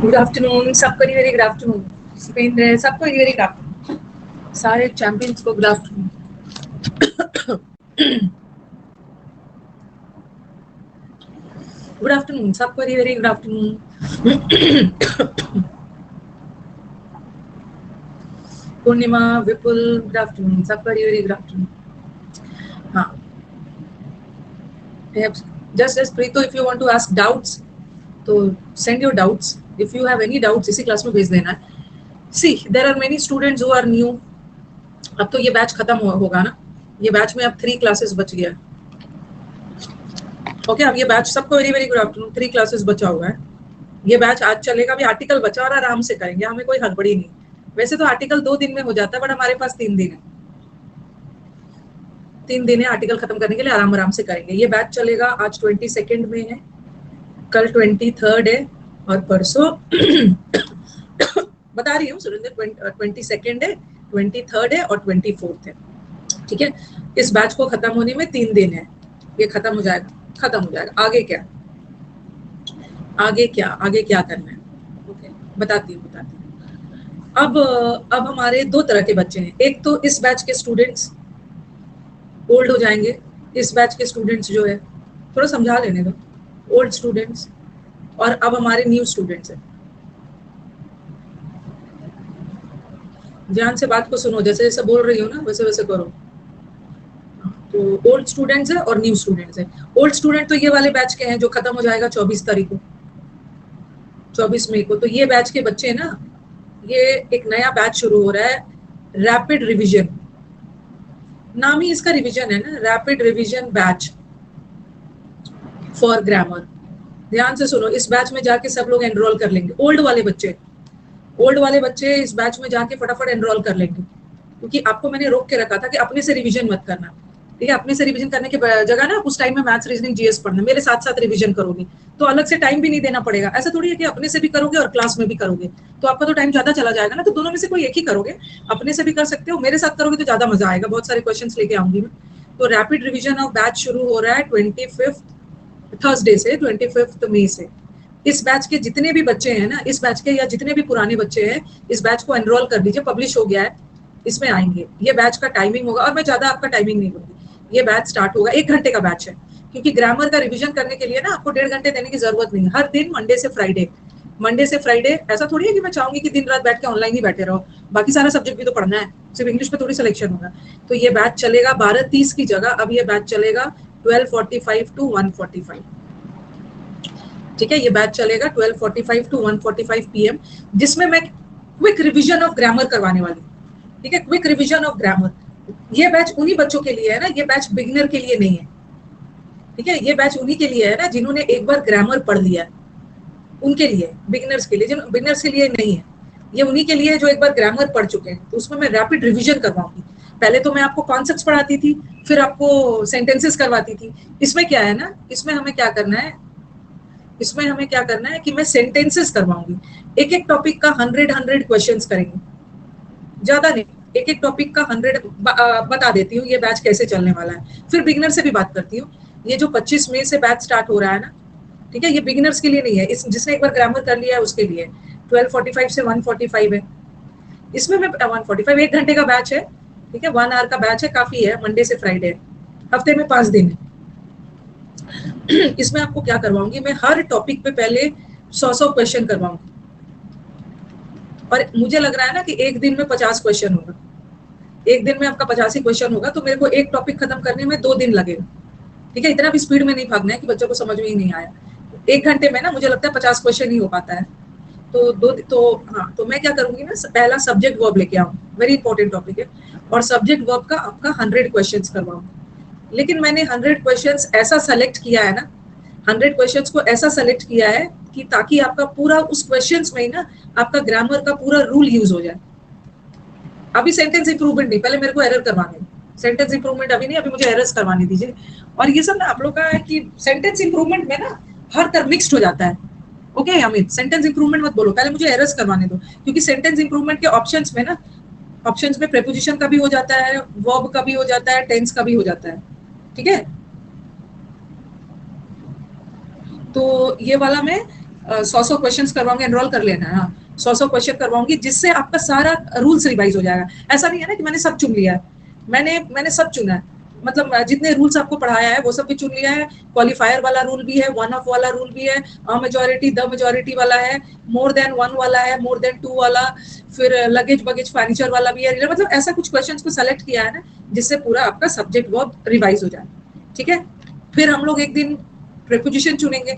Good afternoon सबको, very good afternoon. सबको very good afternoon, सारे चैंपियंस को गुड आफ्टरनून। गुड आफ्टरनून सबको, very good afternoon. Purnima, Vipul, good afternoon सबको, वेरी गुड आफ्टरनून। हाँ, just Preeto, if you want to ask doubts तो send your doubts. If you have any doubts इसी class में भेज देना। See there are many students who are new. अब तो ये बैच खत्म होगा ना, ये बैच में अब 3 क्लासेस बच गया। ओके, अब ये बैच सबको very very good afternoon. 3 classes बचा हुआ है, ये बैच आज चलेगा। अभी आर्टिकल बचा और आराम से करेंगे, हमें कोई हड़बड़ी नहीं। वैसे तो आर्टिकल 2 दिन में हो जाता है, बट हमारे पास 3 दिन है। 3 दिन है आर्टिकल खत्म करने के लिए, आराम आराम से करेंगे। ये बैच चलेगा, आज 22 में है, कल 23 है और परसों बता रही हूँ सुरेंद्र, 22 है, 23 है और 24 है। ठीक है, इस बैच को खत्म होने में 3 दिन है, ये खत्म हो जाएगा। आगे क्या करना है, ओके बताती हूँ। अब हमारे 2 तरह के बच्चे हैं। एक तो इस बैच के स्टूडेंट्स ओल्ड हो जाएंगे, इस बैच के स्टूडेंट्स जो है, थोड़ा समझा लेने दो, ओल्ड स्टूडेंट्स, और अब हमारे न्यू स्टूडेंट्स हैं। ध्यान से बात को सुनो, जैसे जैसे बोल रही हो ना वैसे वैसे करो। तो ओल्ड स्टूडेंट्स है और न्यू स्टूडेंट्स है। ओल्ड स्टूडेंट तो ये वाले बैच के हैं जो खत्म हो जाएगा 24 तारीख को, 24 मई को। तो ये बैच के बच्चे हैं ना, ये एक नया बैच शुरू हो रहा है, रैपिड रिवीजन। नाम ही इसका रिवीजन है ना, rapid revision batch for grammar. ध्यान से सुनो, इस बैच में जाके सब लोग एनरोल कर लेंगे। ओल्ड वाले बच्चे इस बैच में जाके फटाफट एनरोल कर लेंगे, क्योंकि आपको मैंने रोक के रखा था कि अपने से रिवीजन मत करना। ठीक है, अपने से रिवीजन करने के जगह ना उस टाइम में मैथ्स, रीजनिंग, जीएस पढ़ना, मेरे साथ साथ रिवीजन करोगे तो अलग से टाइम भी नहीं देना पड़ेगा। ऐसा थोड़ी है कि अपने से भी करोगे और क्लास में भी करोगे तो आपका तो टाइम ज्यादा चला जाएगा ना। तो दोनों में से कोई एक ही करोगे, अपने से भी कर सकते हो, मेरे साथ करोगे तो ज्यादा मजा आएगा। बहुत सारे क्वेश्चन लेके आऊंगी मैं। तो रैपिड रिविजन ऑफ बैच शुरू हो रहा है 25 थर्सडे से, 25 मई से। इस बैच के जितने भी बच्चे हैं ना, इस बैच के या जितने भी पुराने बच्चे हैं, इस बैच को एनरोल कर दीजिए। पब्लिश हो गया है, इसमें आएंगे। ये बैच का टाइमिंग होगा, और मैं ज्यादा आपका टाइमिंग नहीं दूंगी। ये बैच स्टार्ट होगा, 1 घंटे का बैच है, क्योंकि ग्रामर का रिवीजन करने के लिए ना आपको 1.5 घंटे देने की जरूरत नहीं है। हर दिन मंडे से फ्राइडे। ऐसा थोड़ी है कि मैं चाहूंगी कि दिन रात बैठ के ऑनलाइन ही बैठे रहो, बाकी सारा सब्जेक्ट भी तो पढ़ना है, सिर्फ इंग्लिश पे थोड़ी सिलेक्शन होगा। तो ये बैच चलेगा 12:30 की जगह, अब ये बैच चलेगा 12:45 to 1:45। ठीक है, ये बैच चलेगा 12:45 to 1:45 PM, जिसमें मैं क्विक रिवीजन ऑफ ग्रामर करवाने वाली हूँ। ठीक है, क्विक रिवीजन ऑफ ग्रामर। ये बैच उन्हीं बच्चों के लिए है ना, ये बैच बिगिनर के लिए नहीं है। ठीक है, ये बैच उन्हीं के लिए है ना जिन्होंने एक बार ग्रामर पढ़ लिया, उनके लिए, बिगिनर्स के लिए। जिन बिगिनर्स के लिए नहीं है, ये उन्हीं के लिए जो एक बार ग्रामर पढ़ चुके हैं। तो उसमें मैं रैपिड रिवीजन करवाऊंगी। पहले तो मैं आपको कॉन्सेप्ट्स पढ़ाती थी, फिर आपको सेंटेंसेस करवाती थी। इसमें क्या है ना, इसमें हमें क्या करना है कि मैं सेंटेंसेस करवाऊंगी। एक एक टॉपिक का 100 क्वेश्चंस करेंगे, ज्यादा नहीं। एक एक टॉपिक का 100 बता देती हूँ ये बैच कैसे चलने वाला है। फिर बिगिनर से भी बात करती हूँ। ये जो 25 मई से बैच स्टार्ट हो रहा है ना, ठीक है, ये बिगिनर्स के लिए नहीं है, इस जिसने एक बार ग्रामर कर लिया है उसके लिए। 12:45 से 1:45 है। इसमें मैं 1:45, 1 घंटे का बैच है। ठीक है, 1 आवर का बैच है, काफी है। मंडे से फ्राइडे, हफ्ते में 5 दिन है। इसमें आपको क्या करवाऊंगी, मैं हर टॉपिक पे पहले 100 क्वेश्चन करवाऊंगी। और मुझे लग रहा है ना कि एक दिन में 50 क्वेश्चन होगा। एक दिन में आपका 85 क्वेश्चन होगा, तो मेरे को एक टॉपिक खत्म करने में 2 दिन लगेगा। ठीक है, इतना भी स्पीड में नहीं भागना है कि बच्चों को समझ में ही नहीं आया। 1 घंटे में ना मुझे लगता है 50 क्वेश्चन ही हो पाता है। तो मैं क्या करूंगी ना, पहला सब्जेक्ट वर्ब लेके आऊँ, वेरी इंपॉर्टेंट टॉपिक है। और सब्जेक्ट वर्ब का आपका 100 क्वेश्चन करवाऊंगी। लेकिन मैंने 100 क्वेश्चंस ऐसा सेलेक्ट किया है ना, 100 क्वेश्चंस को ऐसा सेलेक्ट किया है कि ताकि आपका पूरा उस क्वेश्चंस में ही ना आपका ग्रामर का पूरा रूल यूज हो जाए। अभी सेंटेंस इंप्रूवमेंट नहीं, पहले मेरे को एरर करवाने, सेंटेंस इंप्रूवमेंट अभी नहीं, अभी मुझे एरर्स करवाने दीजिए। और ये सब ना आप लोग का है कि सेंटेंस इंप्रूवमेंट में ना हर तरह मिक्स्ड हो जाता है। ओके अमित, सेंटेंस इंप्रूवमेंट मत बोलो, पहले मुझे एरर्स करवाने दो। क्योंकि सेंटेंस इंप्रूवमेंट के ऑप्शंस में ना, ऑप्शंस में प्रीपोजिशन का भी हो जाता है, वर्ब का भी हो जाता है, टेंस का भी हो जाता है। ठीक है, तो ये वाला मैं 100 क्वेश्चंस करवाऊंगी, एनरोल कर लेना है। हाँ, 100 क्वेश्चन करवाऊंगी, जिससे आपका सारा रूल्स रिवाइज हो जाएगा। ऐसा नहीं है ना कि मैंने सब चुन लिया है, मैंने सब चुना है, मतलब जितने रूल्स आपको पढ़ाया है वो सब भी चुन लिया है। क्वालिफायर वाला रूल भी है, वन ऑफ वाला रूल भी है, अ मेजोरिटी द मेजोरिटी वाला है, मोर देन वन वाला है, मोर देन टू वाला, फिर लगेज बगेज फर्नीचर वाला भी है। मतलब ऐसा कुछ क्वेश्चंस को सेलेक्ट किया है ना, जिससे पूरा आपका सब्जेक्ट बहुत रिवाइज हो जाए। ठीक है, फिर हम लोग एक दिन प्रेपोजिशन चुनेंगे,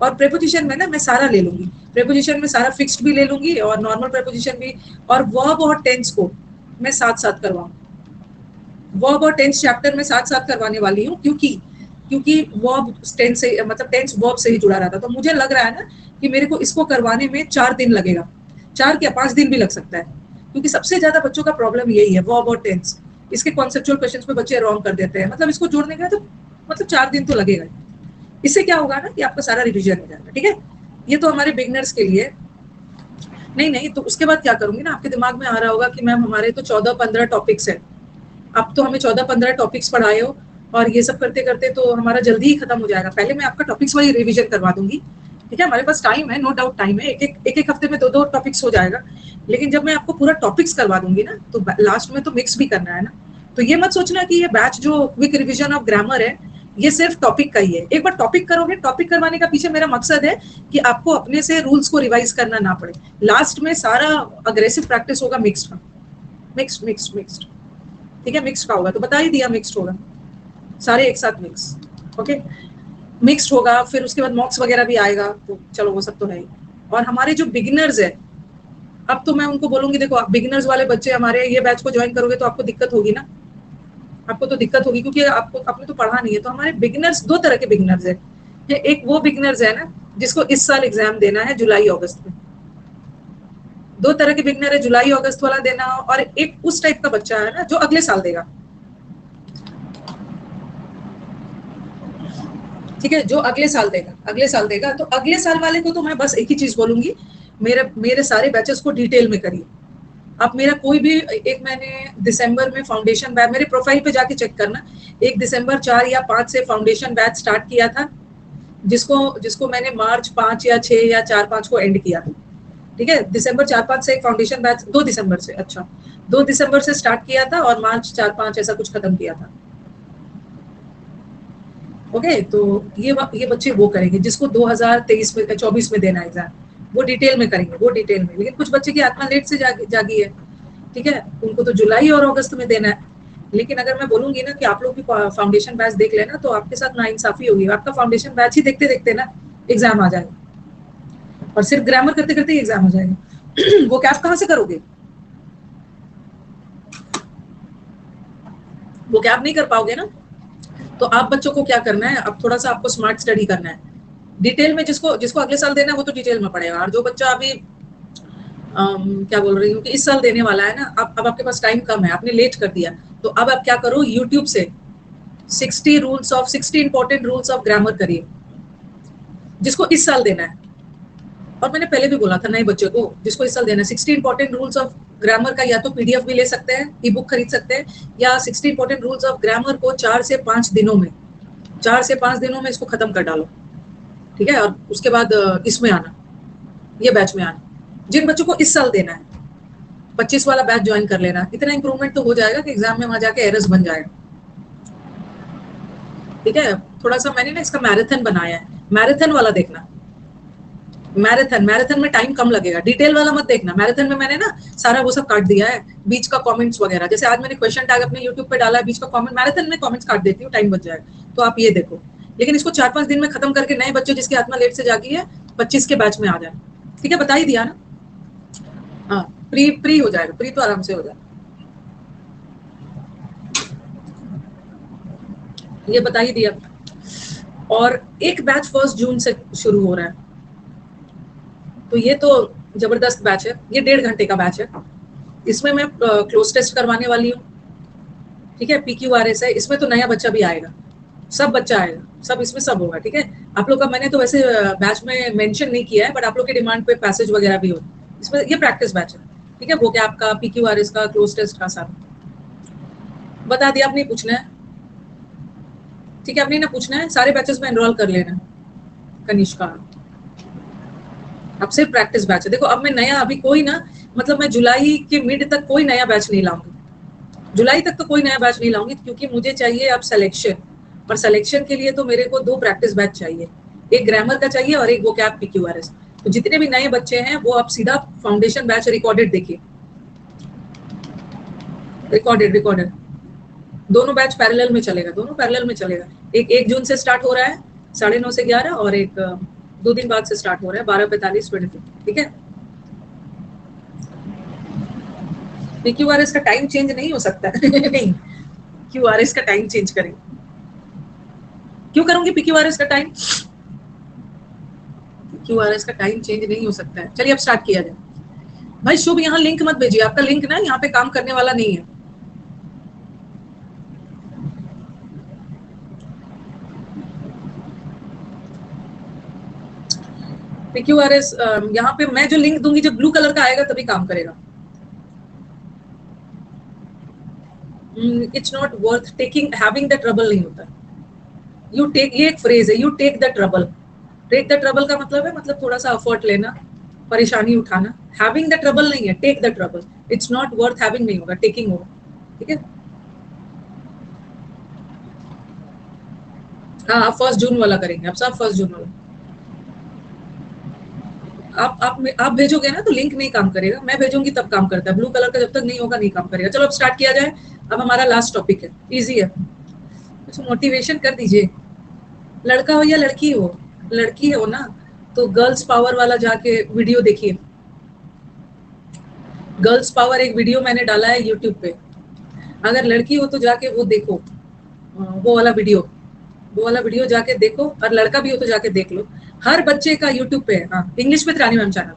और प्रेपोजिशन में ना मैं सारा ले लूंगी, प्रेपोजिशन में सारा फिक्स्ड भी ले लूंगी और नॉर्मल प्रेपोजिशन भी, और वर्ब और टेंस को मैं साथ साथ करवाऊंगी। वर्ब और टेंस चैप्टर में साथ साथ करवाने वाली हूँ, क्योंकि वर्ब टेंस से, मतलब टेंस वर्ब से ही जुड़ा रहता, तो मुझे लग रहा है ना कि मेरे को इसको करवाने में 4 दिन लगेगा, 4 क्या 5 दिन भी लग सकता है, क्योंकि सबसे ज्यादा बच्चों का प्रॉब्लम यही है, वर्ब और टेंस। इसके कॉन्सेप्चुअल क्वेश्चंस पे बच्चे रॉन्ग कर देते हैं, मतलब इसको जोड़ने का तो मतलब 4 दिन तो लगेगा। इससे क्या होगा ना कि आपका सारा रिविजन हो जाएगा। ठीक है, ये तो हमारे बिगनर्स के लिए। नहीं, तो उसके बाद क्या करूंगी ना, आपके दिमाग में आ रहा होगा कि मैम हमारे तो 14-15 टॉपिक्स है, अब तो हमें 14-15 टॉपिक्स पढ़ाए हो, और ये सब करते करते तो हमारा जल्दी ही खत्म हो जाएगा। पहले मैं आपका टॉपिक्स वाली रिवीजन करवा दूंगी। ठीक है, हमारे पास टाइम है, नो डाउट टाइम है, एक हफ्ते में 2-2 टॉपिक्स हो जाएगा। लेकिन जब मैं आपको पूरा टॉपिक्स करवा दूंगी ना, तो लास्ट में तो मिक्स भी करना है ना। तो ये मत सोचना कि ये बैच जो क्विक रिविजन ऑफ ग्रामर है, ये सिर्फ टॉपिक का ही है। एक बार टॉपिक करोगे, टॉपिक करवाने का पीछे मेरा मकसद है कि आपको अपने से रूल्स को रिवाइज करना ना पड़े। लास्ट में सारा अग्रेसिव प्रैक्टिस होगा मिक्स्ड का, मिक्स्ड। ठीक है, मिक्स का होगा, तो बता ही दिया मिक्स्ड होगा, सारे एक साथ मिक्स। ओके, मिक्स्ड होगा, फिर उसके बाद मॉक्स वगैरह भी आएगा, तो चलो वो सब तो है ही। और हमारे जो बिगिनर्स है, अब तो मैं उनको बोलूंगी, देखो आप बिगिनर्स वाले बच्चे हमारे ये बैच को ज्वाइन करोगे तो आपको दिक्कत होगी ना, आपको तो दिक्कत होगी, क्योंकि आपने तो पढ़ा नहीं है। तो हमारे बिगिनर्स, 2 तरह के बिगिनर्स है। एक वो बिगिनर्स है ना जिसको इस साल एग्जाम देना है जुलाई अगस्त में, 2 तरह के बिगिनर है, जुलाई अगस्त वाला देना, और एक उस टाइप का बच्चा है ना जो अगले साल देगा। ठीक है, जो अगले साल देगा, तो अगले साल वाले को तो मैं बस एक ही चीज बोलूंगी, मेरे सारे बैचेस को डिटेल में करिए। आप मेरा कोई भी एक, मैंने दिसंबर में फाउंडेशन बैच, मेरे प्रोफाइल पे जाके चेक करना, 1 दिसंबर 4 या 5 से फाउंडेशन बैच स्टार्ट किया था, जिसको मैंने मार्च 5 या 6 या 4-5 को एंड किया था। ठीक है, दिसंबर 4-5 से एक फाउंडेशन बैच, 2 दिसंबर से, अच्छा 2 दिसंबर से स्टार्ट किया था, और मार्च 4-5 ऐसा कुछ खत्म किया था। ओके, तो ये बच्चे वो करेंगे जिसको 2023 में 24 में देना एग्जाम, वो डिटेल में करेंगे, वो डिटेल में। लेकिन कुछ बच्चे की आत्मा लेट से जागी है, ठीक है, उनको तो जुलाई और अगस्त में देना है। लेकिन अगर मैं बोलूंगी ना कि आप लोग भी फाउंडेशन बैच देख लेना, तो आपके साथ नाइंसाफी होगी, आपका फाउंडेशन बैच ही देखते देखते ना एग्जाम आ जाएगा, और सिर्फ ग्रामर करते करते ही एग्जाम हो जाएगा। वो कैप कहाँ से करोगे, वो कैप नहीं कर पाओगे ना। तो आप बच्चों को क्या करना है, अब थोड़ा सा आपको स्मार्ट स्टडी करना है। डिटेल में जिसको जिसको अगले साल देना है वो तो डिटेल में पढ़ेगा, और जो बच्चा अभी क्या बोल रही हूँ कि इस साल देने वाला है ना, अब आपके पास टाइम कम है, आपने लेट कर दिया, तो अब आप क्या करो, यूट्यूब से 60 इंपॉर्टेंट रूल्स ऑफ ग्रामर करिए, जिसको इस साल देना है। और मैंने पहले भी बोला था नए बच्चों को, जिसको इस साल देना है, 60 इंपॉर्टेंट रूल्स ऑफ ग्रामर का या तो पीडीएफ भी ले सकते हैं, ई बुक खरीद सकते हैं, या 60 इंपॉर्टेंट रूल्स ऑफ ग्रामर को 4 से 5 दिनों में, 4 से 5 दिनों में इसको खत्म कर डालो। ठीक है, और उसके बाद इसमें आना, ये बैच में आना। जिन बच्चों को इस साल देना है, 25 वाला बैच ज्वाइन कर लेना, इतना इंप्रूवमेंट तो हो जाएगा कि एग्जाम में वहां जाके एरर्स बन जाएगा। ठीक है, थोड़ा सा मैंने ना इसका मैराथन बनाया है, मैराथन वाला देखना, मैराथन में टाइम कम लगेगा, डिटेल वाला मत देखना। मैराथन में मैंने ना सारा वो सब काट दिया है, बीच का कमेंट्स वगैरह, जैसे आज मैंने क्वेश्चन टैग अपने यूट्यूब पे डाला है, बीच का कमेंट, मैराथन में कमेंट्स काट देती हूँ, टाइम बच जाएगा, तो आप ये देखो। लेकिन इसको 4-5 दिन में खत्म करके नए बच्चे जिसकी आत्मा लेट से जागी है, 25 के बैच में आ जाए। ठीक है, बता ही दिया ना। हाँ, प्री हो जाएगा, प्री तो आराम से हो जाएगा, ये बता ही दिया। और एक बैच 1 जून से शुरू हो रहा है, तो ये तो जबरदस्त बैच है, ये 1.5 घंटे का बैच है। इसमें मैं क्लोज टेस्ट करवाने वाली हूँ। ठीक है, PQRS है, इसमें तो नया बच्चा भी आएगा, सब बच्चा आएगा, सब इसमें सब होगा। ठीक है, आप लोग का मैंने तो वैसे बैच में मेंशन नहीं किया है, बट आप लोग के डिमांड पे पैसेज वगैरह भी हो इसमें, ये प्रैक्टिस बैच है। ठीक है, वो क्या आपका PQRS का क्लोज टेस्ट का सारा बता दिया, आप नहीं पूछना है। ठीक है, अब नहीं ना पूछना है, सारे बैचेस में एनरोल कर लेना। कनिष्का, अब सिर्फ प्रैक्टिस बैच है। देखो अब मैं नया अभी कोई ना, मतलब मैं जुलाई के मिड तक कोई नया बैच नहीं लाऊंगी, जुलाई तक तो कोई नया बैच नहीं लाऊंगी, क्योंकि मुझे चाहिए अब सिलेक्शन, और सिलेक्शन के लिए तो मेरे को 2 प्रैक्टिस बैच चाहिए, एक ग्रामर का चाहिए और एक वोकैब PQRS। तो जितने भी नए बच्चे हैं वो आप सीधा फाउंडेशन बैच रिकॉर्डेड देखिए, रिकॉर्डेड दोनों बैच पैरेलल में चलेगा, दोनों पैरेलल में चलेगा। एक 1 जून से स्टार्ट हो रहा है 9:30 से 11, और एक 2 दिन बाद से स्टार्ट हो रहा है 12:45 22, ठीक है। PQRS का टाइम चेंज नहीं हो सकता नहीं, QRS का टाइम चेंज करेंगे, क्यों करूंगी PQRS का टाइम, QRS का टाइम चेंज नहीं हो सकता है। चलिए अब स्टार्ट किया जाए। भाई शुभ यहाँ लिंक मत भेजिए, आपका लिंक ना यहाँ पे काम करने वाला नहीं है। PQRS यहाँ पे मैं जो लिंक दूंगी जब ब्लू कलर का आएगा तभी काम करेगा। It's not worth taking, having the trouble नहीं होता। यू टेक, ये एक फ्रेज है, you take the trouble. Take the trouble का मतलब है, मतलब थोड़ा सा एफर्ट लेना, परेशानी उठाना। हैविंग द ट्रबल नहीं है, take the trouble. It's not worth having नहीं होगा, टेकिंग होगा, ठीक है। हाँ, आप 1 जून वाला करेंगे, आप सब 1 जून वाला। आप भेजोगे ना तो लिंक नहीं काम करेगा, मैं भेजूंगी तब काम करता है। ब्लू कलर का जब तक नहीं होगा नहीं काम करेगा। चलो अब स्टार्ट किया जाए। अब हमारा लास्ट टॉपिक है, इजी है, कुछ मोटिवेशन कर दीजिए। लड़का हो या लड़की हो, लड़की हो ना तो गर्ल्स पावर वाला जाके वीडियो देखिए। गर्ल्स पावर एक वीडियो मैंने डाला है यूट्यूब पे, अगर लड़की हो तो जाके वो देखो, वो वाला वीडियो जाके देखो, और लड़का भी हो तो जाके देख लो। हर बच्चे का यूट्यूब पे है, हाँ इंग्लिश में रानी मैम चैनल।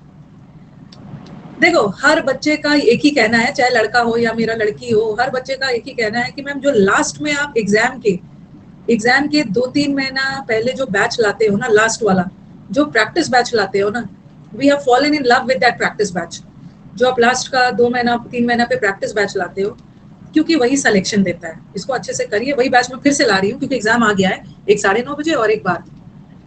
देखो हर बच्चे का एक ही कहना है, चाहे लड़का हो या मेरा लड़की हो, हर बच्चे का एक ही कहना है कि मैम जो लास्ट में आप एग्जाम के 2-3 महीना पहले जो बैच लाते हो ना, लास्ट वाला जो प्रैक्टिस बैच लाते हो ना, we have fallen in love with that practice batch. जो आप लास्ट का 2 महीना 3 महीना पे प्रैक्टिस बैच लाते हो, क्योंकि वही सिलेक्शन देता है। इसको अच्छे से करिए। वही बैच में फिर से ला रही हूँ क्योंकि एग्जाम आ गया है, एक 9:30 बजे और एक बार।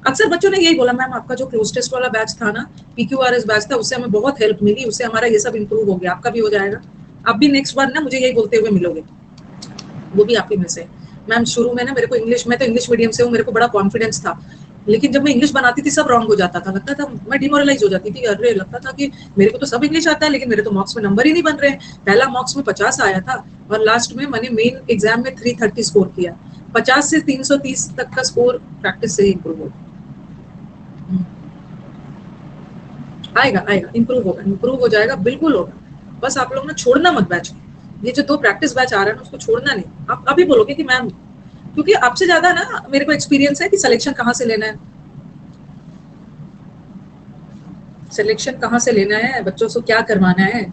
अक्सर बच्चों ने यही बोला मैम आपका जो क्लोज टेस्ट वाला बैच था ना, PQRS बैच था, उससे हमें बहुत हेल्प मिली, उससे हमारा ये सब इंप्रूव हो गया, आपका भी हो जाएगा। आप भी नेक्स्ट बार ना मुझे यही बोलते हुए मिलोगे, वो भी आप ही में से। मैम शुरू में ना मेरे को इंग्लिश, मैं तो इंग्लिश मीडियम से हूँ, मेरे को बड़ा कॉन्फिडेंस था, लेकिन जब मैं इंग्लिश बनाती थी सब रॉन्ग हो जाता था, लगता था मैं डिमोरलाइज हो जाती थी। अरे लगता था कि मेरे को तो सब इंग्लिश आता है, लेकिन मेरे तो मार्क्स में नंबर ही नहीं बन रहे हैं। पहला मार्क्स में 50 आया था, और लास्ट में मैंने मेन एग्जाम में 330 स्कोर किया। 50 से 330 तक का स्कोर प्रैक्टिस से ही इम्प्रूव होगा, आएगा इम्प्रूव हो जाएगा, बिल्कुल होगा। बस आप लोग ना छोड़ना मत बैच। ये जो 2 प्रैक्टिस बैच आ रहा है ना, उसको छोड़ना नहीं। आप अभी बोलोगे कि मैम, क्योंकि आपसे ज्यादा ना मेरे को एक्सपीरियंस है कि सिलेक्शन कहाँ से लेना है, सिलेक्शन कहाँ से लेना है, बच्चों से क्या करवाना है।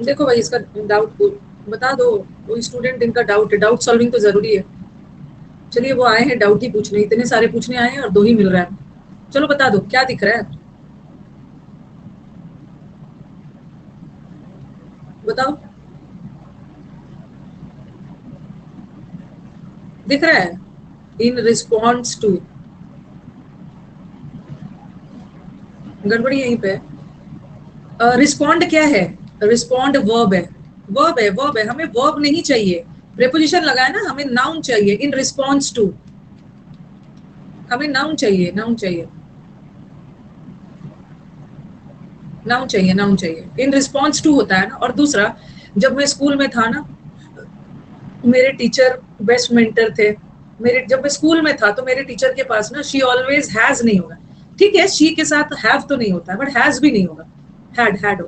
देखो भाई इसका डाउट बता दो, कोई स्टूडेंट इनका डाउट है, डाउट सॉल्विंग तो जरूरी है। चलिए वो आए हैं डाउट ही पूछने, इतने सारे पूछने आए हैं और 2 ही मिल रहा है। चलो बता दो क्या दिख रहा है, बताओ। दिख रहा है इन रिस्पॉन्स टू, गड़बड़ी यहीं पे। रिस्पॉन्ड क्या है, रिस्पॉन्ड वर्ब है, हमें वर्ब नहीं चाहिए, प्रेपोजिशन लगा है ना, हमें नाउन चाहिए। इन रिस्पॉन्स टू, हमें नाउन चाहिए, नाउन चाहिए। इन रिस्पॉन्स टू होता है ना। और दूसरा, जब मैं स्कूल में था ना, मेरे टीचर बेस्ट मेंटर थे। जब मैं स्कूल में था तो मेरे टीचर के पास ना शी ऑलवेज हैज नहीं होगा, ठीक है, शी के साथ हैव तो नहीं होता है, बट हैज भी नहीं होगा, हैड हो।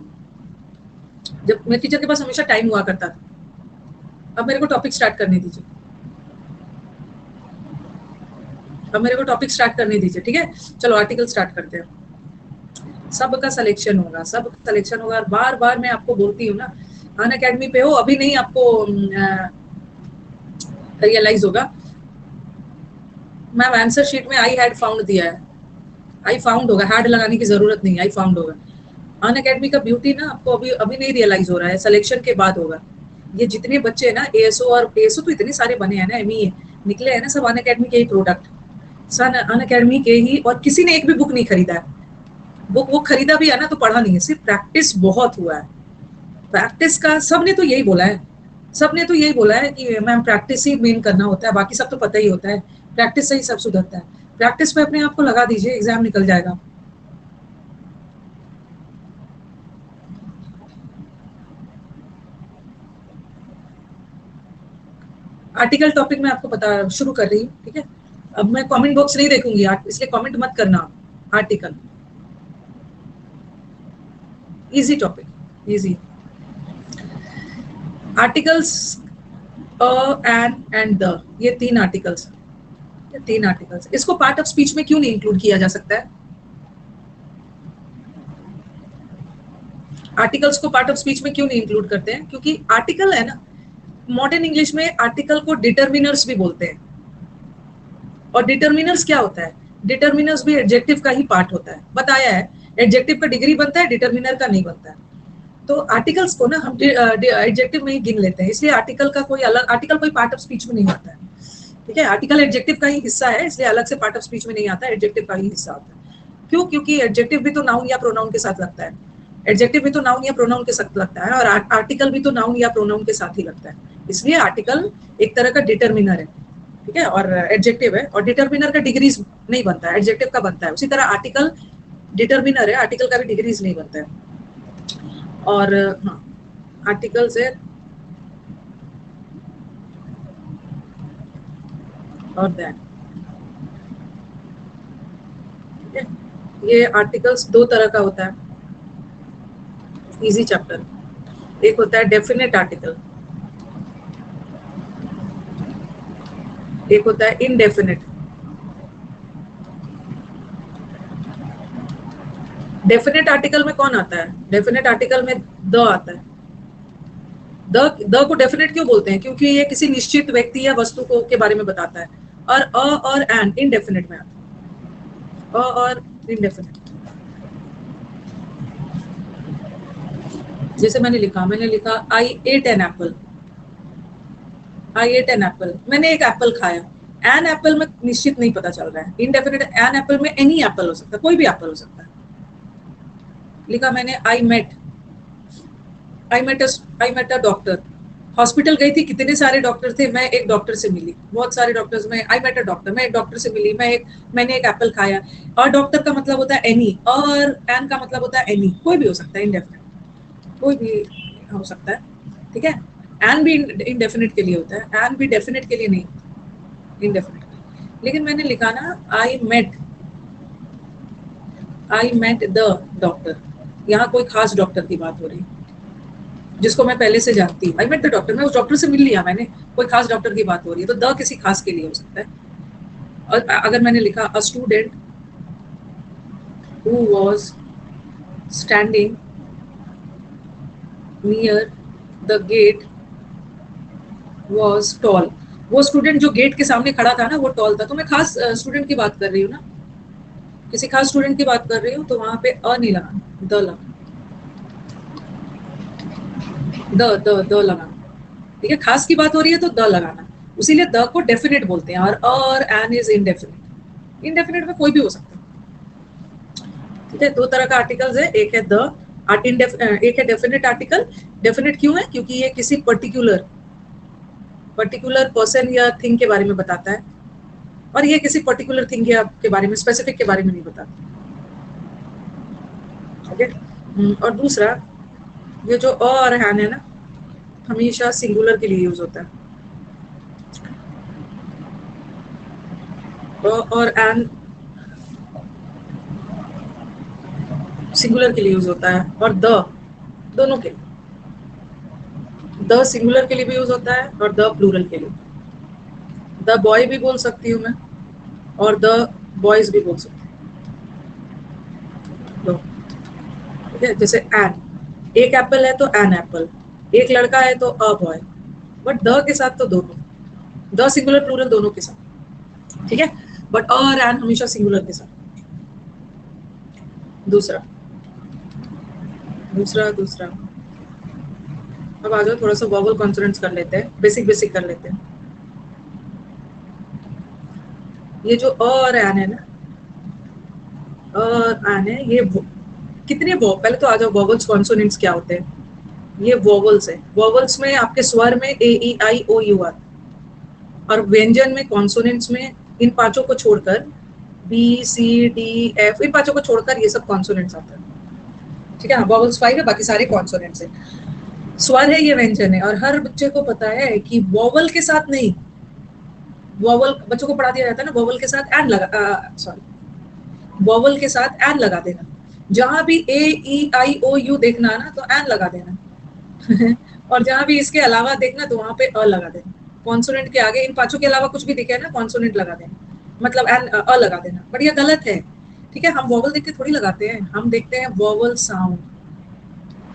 जब मेरे टीचर के पास हमेशा टाइम हुआ करता था। अब मेरे को टॉपिक स्टार्ट करने दीजिए, ठीक है। चलो आर्टिकल स्टार्ट करते हैं। सबका सिलेक्शन होगा, और बार बार मैं आपको बोलती हूँ ना, अनअकैडमी पे हो अभी नहीं, आपको रियलाइज होगा। मैम आंसर शीट में आई हैड फाउंड दिया है, आई फाउंड होगा, हैड लगाने की जरूरत नहीं, आई फाउंड होगा। अन अकेडमी का ब्यूटी ना आपको अभी अभी नहीं रियलाइज हो रहा है, सिलेक्शन के बाद होगा। ये जितने बच्चे हैं ना एएसओ, और एएसओ तो इतने सारे बने हैं ना, एमईए निकले हैं ना, सब अन अकेडमी के ही प्रोडक्ट, सन अन अकेडमी के ही। और किसी ने एक भी बुक नहीं खरीदा है, बुक वो खरीदा भी है ना तो पढ़ा नहीं है, सिर्फ प्रैक्टिस बहुत हुआ है। प्रैक्टिस का सबने तो यही बोला है, सबने तो यही बोला है कि मैम प्रैक्टिस ही मेन करना होता है, बाकी सब तो पता ही होता है, प्रैक्टिस से ही सब सुधरता है। प्रैक्टिस पे अपने आप को लगा दीजिए, एग्जाम निकल जाएगा। आर्टिकल टॉपिक मैं आपको बता शुरू कर रही हूँ, ठीक है। अब मैं कमेंट बॉक्स नहीं देखूंगी इसलिए कमेंट मत करना। Article easy topic, easy articles, and the, ये तीन आर्टिकल्स, इसको पार्ट ऑफ स्पीच में क्यों नहीं इंक्लूड किया जा सकता है? आर्टिकल्स को पार्ट ऑफ स्पीच में क्यों नहीं इंक्लूड करते हैं? क्योंकि आर्टिकल है ना, मॉडर्न इंग्लिश में आर्टिकल को डिटर्मिनर्स भी बोलते हैं। और डिटर्मिनर्स क्या होता है? डिटर्मिनर्स भी एडजेक्टिव का ही पार्ट होता है, बताया है। एडजेक्टिव का डिग्री बनता है, डिटर्मिनर का नहीं बनता है। तो आर्टिकल्स को ना हम एडजेक्टिव में ही गिन लेते हैं, इसलिए आर्टिकल का कोई अलग, आर्टिकल कोई पार्ट ऑफ स्पीच में नहीं आता है, ठीक है। आर्टिकल एडजेक्टिव का ही हिस्सा है, इसलिए अलग से पार्ट ऑफ स्पीच में नहीं आता, एडजेक्टिव का ही हिस्सा होता है। क्यों? क्योंकि एडजेक्टिव भी तो नाउन या प्रोनाउन के साथ लगता है, एडजेक्टिव भी तो नाउन या प्रोनाउन के साथ लगता है, और आर्टिकल भी तो नाउन या प्रोनाउन के साथ ही लगता है। इसलिए आर्टिकल एक तरह का डिटर्मिनर है, ठीक है, और एडजेक्टिव है। और डिटर्मिनर का डिग्रीज नहीं बनता है, एडजेक्टिव का बनता है। उसी तरह आर्टिकल डिटर्मिनर है, आर्टिकल का भी डिग्रीज नहीं बनता है। और हाँ, आर्टिकल्स है और दैट, ठीक है। ये आर्टिकल्स दो तरह का होता है, इजी चैप्टर। एक होता है डेफिनेट आर्टिकल, एक होता है इनडेफिनेट। डेफिनेट आर्टिकल में कौन आता है? डेफिनेट आर्टिकल में द आता है। द को डेफिनेट क्यों बोलते हैं? क्योंकि ये किसी निश्चित व्यक्ति या वस्तु को के बारे में बताता है। और और एन इनडेफिनेट में आता है, और इनडेफिनेट। जैसे मैंने लिखा आई eight an apple, I eight an apple, मैंने एक एप्पल खाया। एन एप्पल में निश्चित नहीं पता चल रहा है, इनडेफिनेट। एन एप्पल में एनी एप्पल हो सकता है, कोई भी एप्पल हो सकता है। लिखा मैंने I met a doctor. Hospital गई थी, कितने सारे डॉक्टर थे, मैं एक डॉक्टर से मिली, बहुत सारे डॉक्टर्स में। आई मेट अ डॉक्टर, मैं एक डॉक्टर से मिली, मैंने एक एप्पल खाया। और डॉक्टर का मतलब होता है एनी, और एन का मतलब होता है एनी, कोई भी हो सकता है, इनडेफिनेट कोई भी हो सकता है, ठीक है। एन भी इनडेफिनेट के लिए होता है, एन भी डेफिनेट के लिए नहीं, इनडेफिनेट। लेकिन मैंने लिखा ना आई मेट द डॉक्टर, यहाँ कोई खास डॉक्टर की बात हो रही जिसको मैं पहले से जानती हूँ। आई मेट द डॉक्टर, मैं उस डॉक्टर से मिल लिया मैंने, कोई खास डॉक्टर की बात हो रही है, तो द किसी खास के लिए हो सकता है। और अगर मैंने लिखा a student who was standing near the gate was tall, वो स्टूडेंट जो गेट के सामने खड़ा था ना वो टॉल था, तो मैं खास स्टूडेंट की बात कर रही हूँ ना, किसी खास स्टूडेंट की बात कर रही हूँ, तो वहां पे अ नहीं लगाना, द लगाना, द लगाना, ठीक है। खास की बात हो रही है तो द लगाना, इसीलिए द को डेफिनेट बोलते हैं। और एन इज इनडेफिनेट, इनडेफिनेट में कोई भी हो सकता है, ठीक है। दो तरह का आर्टिकल्स है, एक है द, एक है डेफिनेट आर्टिकल। डेफिनेट क्यों है? क्योंकि ये किसी पर्टिकुलर पर्सन या थिंग के बारे में बताता है, और ये किसी पर्टिकुलर थिंग के बारे में, स्पेसिफिक के बारे में नहीं बताता, ठीक है। और दूसरा, ये जो अ और हैन है ना, हमेशा सिंगुलर के लिए यूज होता है। और एन सिंगुलर के लिए यूज होता है, और द दोनों के लिए, द सिंगुलर के लिए भी यूज होता है और द प्लूरल के लिए। द बॉय भी बोल सकती हूँ मैं, और द बॉयज भी बोल सकती हूँ, ठीक है। जैसे एन, एक एप्पल है तो एन एप्पल, एक लड़का है तो अ बॉय, बट द के साथ तो दोनों, द सिंगुलर प्लूरल दोनों के साथ, ठीक है। बट और एन हमेशा सिंगुलर के साथ। दूसरा, दूसरा दूसरा। अब आ जाओ थोड़ा सा वोवल कॉन्सोनेंट्स कर लेते हैं, बेसिक बेसिक कर लेते हैं। ये जो अ और एन है ना, अ और एन है, ये कितने पहले तो आ जाओ वोवल्स कॉन्सोनेंट्स क्या होते हैं। ये वोवल्स है। वोवल्स में आपके स्वर में ए ई आई ओ यू आर, और व्यंजन में कॉन्सोनेंट्स में इन पांचों को छोड़कर बी सी डी एफ, इन पांचों को छोड़कर ये सब कॉन्सोनेंट्स आते हैं। ठीक है, वोवल्स 5 है, बाकी सारे कॉन्सोनेंट्स है। स्वर है, ये व्यंजन है। और हर बच्चे को पता है कि वोवल के साथ नहीं, वोवल बच्चों को पढ़ा दिया जाता है ना, वोवल के साथ एन लगा, सॉरी, वोवल के साथ एन लगा देना। जहां भी ए ई आई ओ यू देखना ना तो एन लगा देना और जहां भी इसके अलावा देखना तो वहां पे अ लगा देना। कॉन्सोनेंट के आगे इन पांचों के अलावा कुछ भी दिखे ना, कॉन्सोनेंट लगा देना, मतलब एन अ लगा देना। बट ये गलत है। ठीक है, हम वोवल देख के थोड़ी लगाते हैं, हम देखते हैं वोवल साउंड।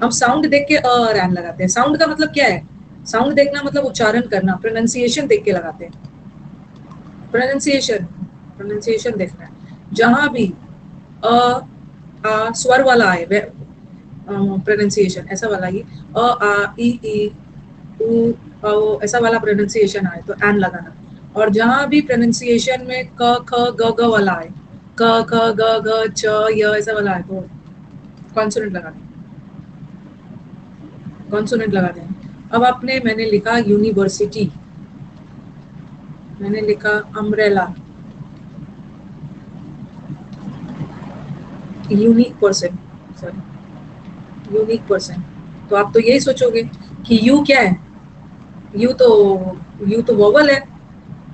हम साउंड देख के अ और एन लगाते हैं। साउंड का मतलब क्या है? साउंड देखना मतलब उच्चारण करना, प्रोनाउंसिएशन देख के लगाते हैं। प्रोनाउंसिएशन, प्रोनाउंसिएशन देखना है। जहां भी अ आ स्वर वाला आए, प्रोनाउंसिएशन ऐसा वाला ही, अ आ ई उ औ ऐसा वाला प्रोनाउंसिएशन आए तो एन लगाना। और जहां भी प्रोनाउंसिएशन में क ख ग ग वाला आए, क ख ग घ च य ऐसा वाला आए तो कॉन्सोनेंट लगा दें, कॉन्सोनेंट लगा दें। अब आपने, मैंने लिखा यूनिवर्सिटी, मैंने लिखा umbrella, unique person, sorry, unique person. तो आप तो यही सोचोगे कि यू क्या है? यू तो वोवल है।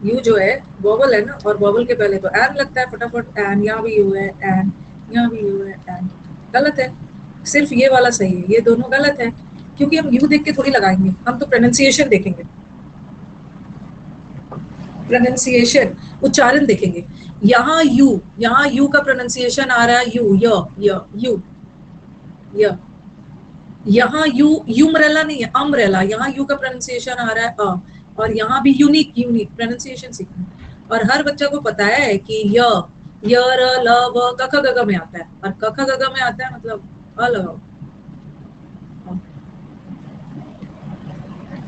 यू जो है वोवल है ना, और वोवल के पहले तो एन लगता है फटाफट। एन, यहाँ भी यू है, एन, यहाँ भी यू है, एन। गलत है। सिर्फ ये वाला सही है, ये दोनों गलत है। क्योंकि हम यू देख के थोड़ी लगाएंगे, हम तो प्रोनाउंसिएशन देखेंगे। प्रोनाउंसिएशन, उच्चारण देखेंगे। यहाँ यू का प्रोनाउंसिएशन आ रहा है यू, यू, य। यहाँ यू, यूमरेला नहीं है, अम्ब्रेला। यहाँ यू का प्रोनाउंसिएशन आ रहा है अ। और यहाँ भी यूनिक, यूनिक प्रोनाउंसिएशन सीखना है। और हर बच्चा को पता है कि य र ल व क ख ग घ में आता है, और क ख ग घ में आता है मतलब अ लगाओ।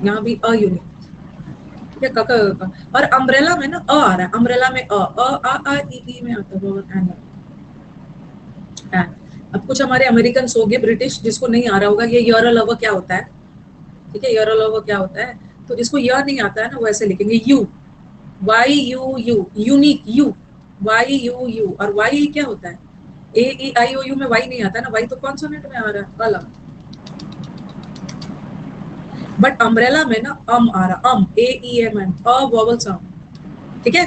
यहाँ भी अ यूनिक, ठीक है, क ख ग घ। और अम्ब्रेला में ना अ आ रहा है, अम्ब्रेला में आ ई में आता है, एन। अब कुछ हमारे अमेरिकन होंगे, ब्रिटिश, जिसको नहीं आ रहा होगा ये यर लव क्या होता है। ठीक है, यर लव क्या होता है, तो जिसको यह नहीं आता है ना वो ऐसे लिखेंगे you, why you you, unique you, why you you. और वाई क्या होता है? ए ई आई ओ यू में वाई नहीं आता ना, वाई तो कॉन्सोनेंट में आ रहा है अलग। बट अम्ब्रेला में ना अम आ रहा, um, A E M N, a vowel sound. ठीक है,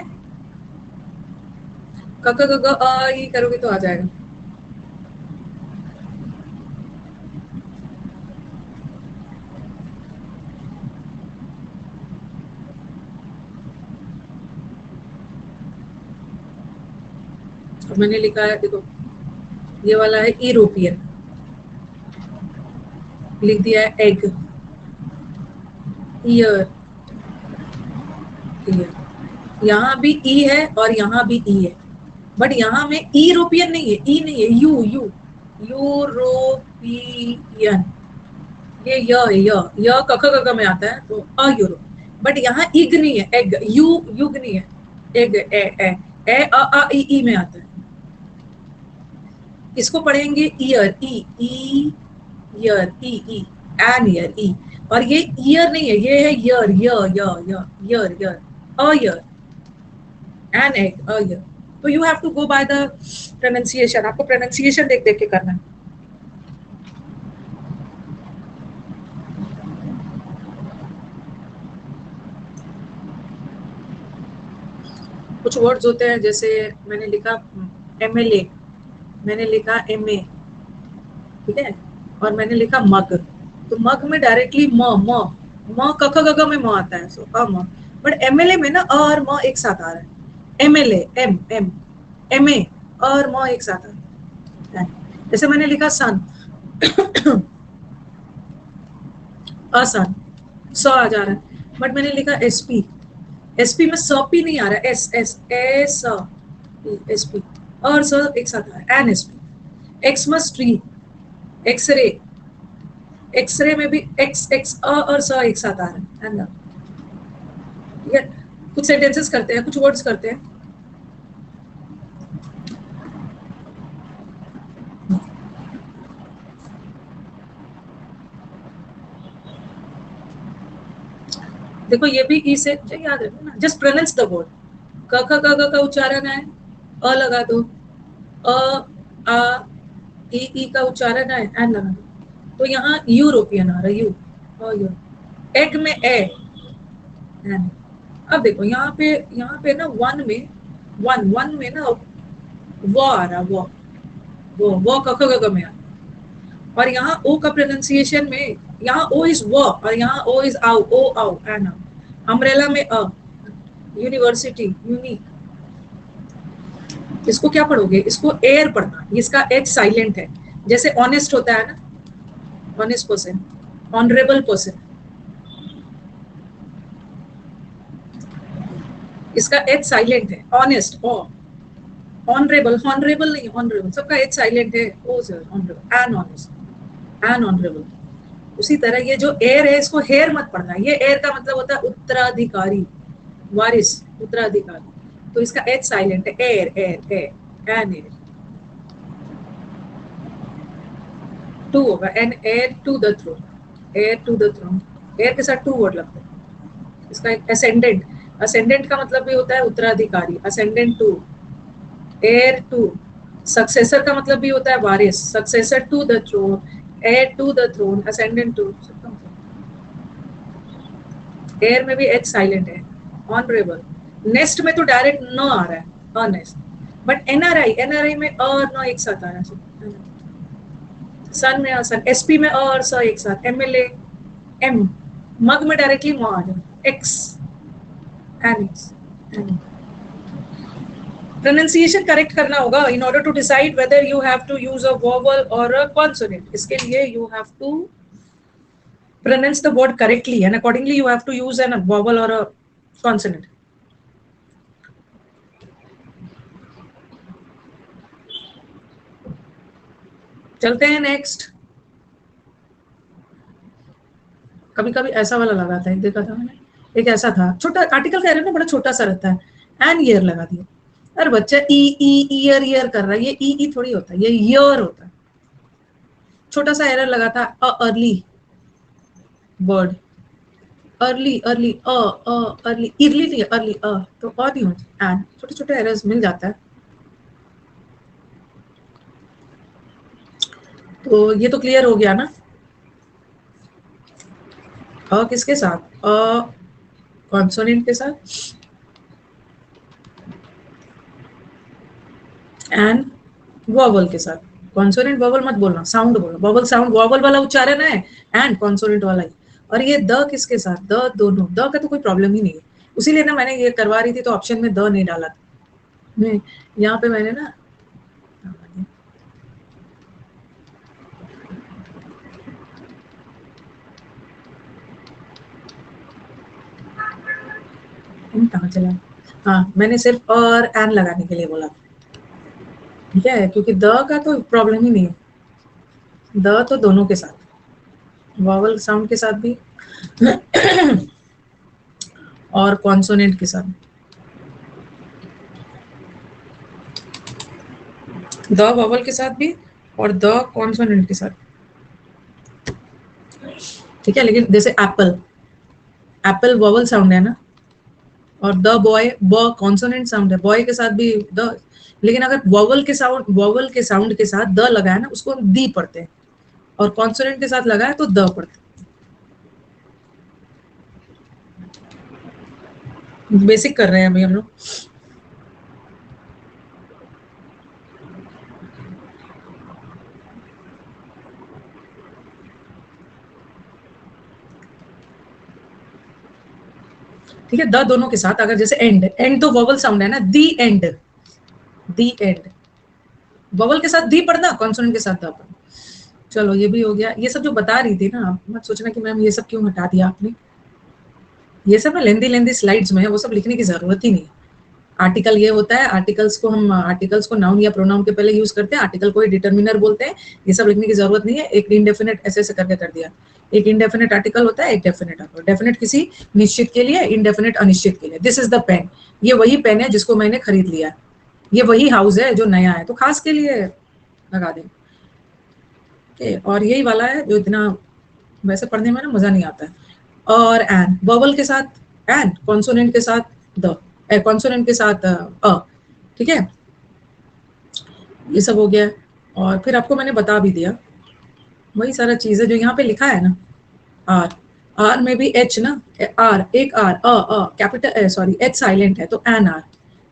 क ख ग घ अ ई करोगे तो आ जाएगा। और मैंने लिखा है, देखो ये वाला है यूरोपियन, लिख दिया है एग, ईयर, ईयर। यहाँ भी ई है और यहाँ भी ई है, बट यहाँ में यूरोपियन नहीं है, ई नहीं है, यू यू, यूरोपियन। ये य क ख ग घ में आता है तो अ यूरो। बट यहाँ इग नहीं है, एग, यू युग नहीं है, एग, ए ई में आता है। इसको पढ़ेंगे ear, E ear, E N ear, E. और ये ईयर नहीं है, ये है ear, ear ear, a ear, an egg, a ear. तो you have to go by the pronunciation, आपको प्रोनाउंसिएशन देख देख के करना है। कुछ वर्ड्स होते हैं, जैसे मैंने लिखा एमएलए, मैंने लिखा एमए, ठीक है, और मैंने लिखा मग। तो मग में डायरेक्टली म क ख ग घ में म आता है, सो अ म। बट एमएलए में ना अ और म एक साथ आ रहा है। एमएलए, एम एम, एमए, और म एक साथ आ रहा है। जैसे मैंने लिखा सन, असन, स आ जा रहा है। बट मैंने लिखा एसपी, एसपी में सपी नहीं आ रहा है, एस एस एस, एसपी और स एक साथ आ रहा है, an SP. Xmas tree, X ray, X ray में भी एक्स एक्स अ और स एक साथ आ रहा है ना। ये कुछ सेंटेंसेस करते हैं, कुछ वर्ड्स करते हैं। देखो ये भी ई से याद रखो ना, जस्ट प्रोनाउंस द वर्ड। क ख ग घ का उच्चारण है, अ लगा दो, अ आ ई का उच्चारण है, एन लगा दो। तो यहाँ यूरोपियन आ रहा है, यू और यू। एग में ए एन। अब देखो यहाँ पे ना वन में वन में ना वो आ रहा, वो क ख ग घ में आ रहा। और यहाँ ओ का प्रोनाउंसिएशन में, यहाँ ओ इज वो और यहाँ ओ इज आउ, ओ आउ एन आउ। अम्ब्रेला में अ, यूनिवर्सिटी यूनिक। इसको क्या पढ़ोगे, इसको एयर पढ़ना, इसका एच साइलेंट है। जैसे ऑनेस्ट होता है ना, ऑनेस्ट पर्सन, ऑनरेबल पर्सन, इसका एच साइलेंट है। ऑनेस्ट ओ, ऑनरेबल, हॉनरेबल नहीं, ऑनरेबल, सबका एच साइलेंट है। Oh sir honourable, an honest, an honourable. उसी तरह ये जो एयर है, इसको हेयर मत पढ़ना। ये एयर का मतलब होता है उत्तराधिकारी, वारिस, उत्तराधिकारी। तो इसका एच साइलेंट है, heir heir heir, an heir. To होगा, an heir to the throne, heir to the throne. Heir के साथ टू वर्ड लगते हैं। इसका असेंडेंट, असेंडेंट का मतलब भी होता है उत्तराधिकारी, ascendant to, heir to. Successor का मतलब भी होता है वारिस, successor to the throne, heir to the throne, ascendant to. Heir में भी एच साइलेंट है। ऑनरेबल, नेस्ट में तो डायरेक्ट न आ रहा है, अनेस्ट। बट एनआरआई में अ और न एक साथ आ रहा है। सन में सन, एसपी में अ और स एक साथ, एमएलए एम। मग में डायरेक्टली म आ जाए, एक्स एनिक्स। प्रोनाउंसिएशन करेक्ट करना होगा in order to decide whether you have to use a vowel और अ कॉन्सोनेंट। इसके लिए you have to pronounce the word correctly and accordingly you have to use an a vowel or a consonant. चलते हैं next. कभी कभी ऐसा वाला लगाता है, देखा था मैंने, एक ऐसा था छोटा आर्टिकल कह रहे ना, बड़ा छोटा सा रहता है, एन ईयर लगा दिया। अरे बच्चा ई ई ईयर ईयर कर रहा है, ये ई थोड़ी होता है, ये ईयर होता है। छोटा सा एरर लगा था, a early word, early early early, early नहीं अर्ली अ, तो और नहीं होता, एन छोटे छोटे एरर्स मिल जाता है। तो ये तो क्लियर हो गया ना। अ किसके साथ, अ कॉन्सोनेंट के साथ, एंड वॉवल के साथ। कॉन्सोनेंट वॉवल मत बोलना, साउंड बोलना, वॉवल साउंड, वॉवल वाला उच्चारण है, एंड कॉन्सोनेंट वाला ही। और ये द किसके साथ, द दोनों, द का तो कोई प्रॉब्लम ही नहीं है। उसीलिए ना मैंने ये करवा रही थी तो ऑप्शन में द नहीं डाला था। मैं यहाँ पे मैंने ना कहाँ चला, हाँ मैंने सिर्फ और एन लगाने के लिए बोला, ठीक है, क्योंकि द का तो प्रॉब्लम ही नहीं है। द तो दोनों के साथ, वॉवल साउंड के साथ भी और कॉन्सोनेंट के साथ। द वॉवल के साथ भी और द कॉन्सोनेंट के साथ, ठीक है। लेकिन जैसे एप्पल, एप्पल वॉवल साउंड है ना, और द बॉय, ब कॉन्सोनेंट साउंड है, बॉय के साथ भी द। लेकिन अगर वॉवल के साउंड के साथ द लगाया ना, उसको हम दी पढ़ते हैं, और कॉन्सोनेंट के साथ लगाया तो द पढ़ते हैं। बेसिक कर रहे हैं अभी हम लोग। ठीक है, द दोनों के साथ। अगर जैसे एंड, एंड तो वॉवल साउंड है ना, दी एंड, दी एंड, वॉवल के साथ दी पढ़ना, कॉन्सोनेंट के साथ द पढ़ना। चलो ये भी हो गया। ये सब जो बता रही थी ना, आप मत सोचना कि मैम ये सब क्यों हटा दिया आपने, ये सब ना लेंदी लेंदी स्लाइड्स में है, वो सब लिखने की जरूरत ही नहीं है। आर्टिकल ये होता है, आर्टिकल्स को नाउन या प्रोनाउन के पहले यूज करते हैं, आर्टिकल को ही डिटर्मिनर बोलते हैं। ये सब लिखने की जरूरत नहीं है, एक इनडेफिनेट ऐसे ऐसे करके कर दिया। एक इनडेफिनेट आर्टिकल होता है, एक डेफिनेट आर्टिकल। डेफिनेट किसी निश्चित के लिए, इनडेफिनेट अनिश्चित के लिए। दिस इज द पेन, ये वही पेन है जिसको मैंने खरीद लिया, ये वही हाउस है जो नया है, तो खास के लिए लगा दें। और यही वाला है जो इतना वैसे पढ़ने में ना मजा नहीं आता है। और एन, वोवल के साथ एन, कॉन्सोनेंट के साथ द, कॉन्सोनेंट के साथ अ, ठीक है, ये सब हो गया। और फिर आपको मैंने बता भी दिया वही सारा चीज है जो यहाँ पे लिखा है ना। आर, आर में भी एच ना, आर एक R, capital sorry H silent है तो एन आर,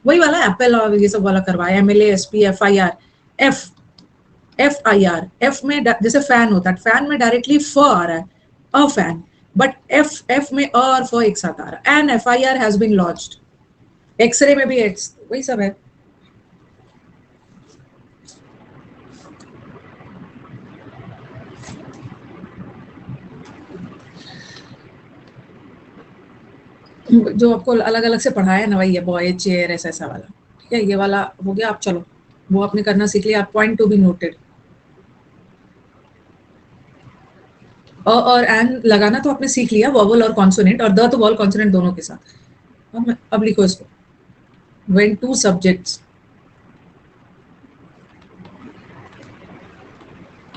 वही वाला एप्पल और ये सब वाला करवाया, M L S P F I R, F F I R. F में जैसे फैन होता है, फैन में डायरेक्टली फ आ रहा है, a fan, but F F में अ और फ एक साथ आ रहा है। An F I R has been launched. X ray में भी एक्स, वही सब है। जो आपको अलग अलग से पढ़ाया है ना, वही है बॉय चेयर ऐसा ऐसा वाला, ठीक है। ये वाला हो गया। आप चलो वो आपने करना सीख लिया। आप पॉइंट टू बी नोटेड। अ और एन लगाना तो आपने सीख लिया, वॉवल और कॉन्सोनेंट, और द तो वॉवल कॉन्सोनेंट दोनों के साथ। अब लिखो इसको, when two subjects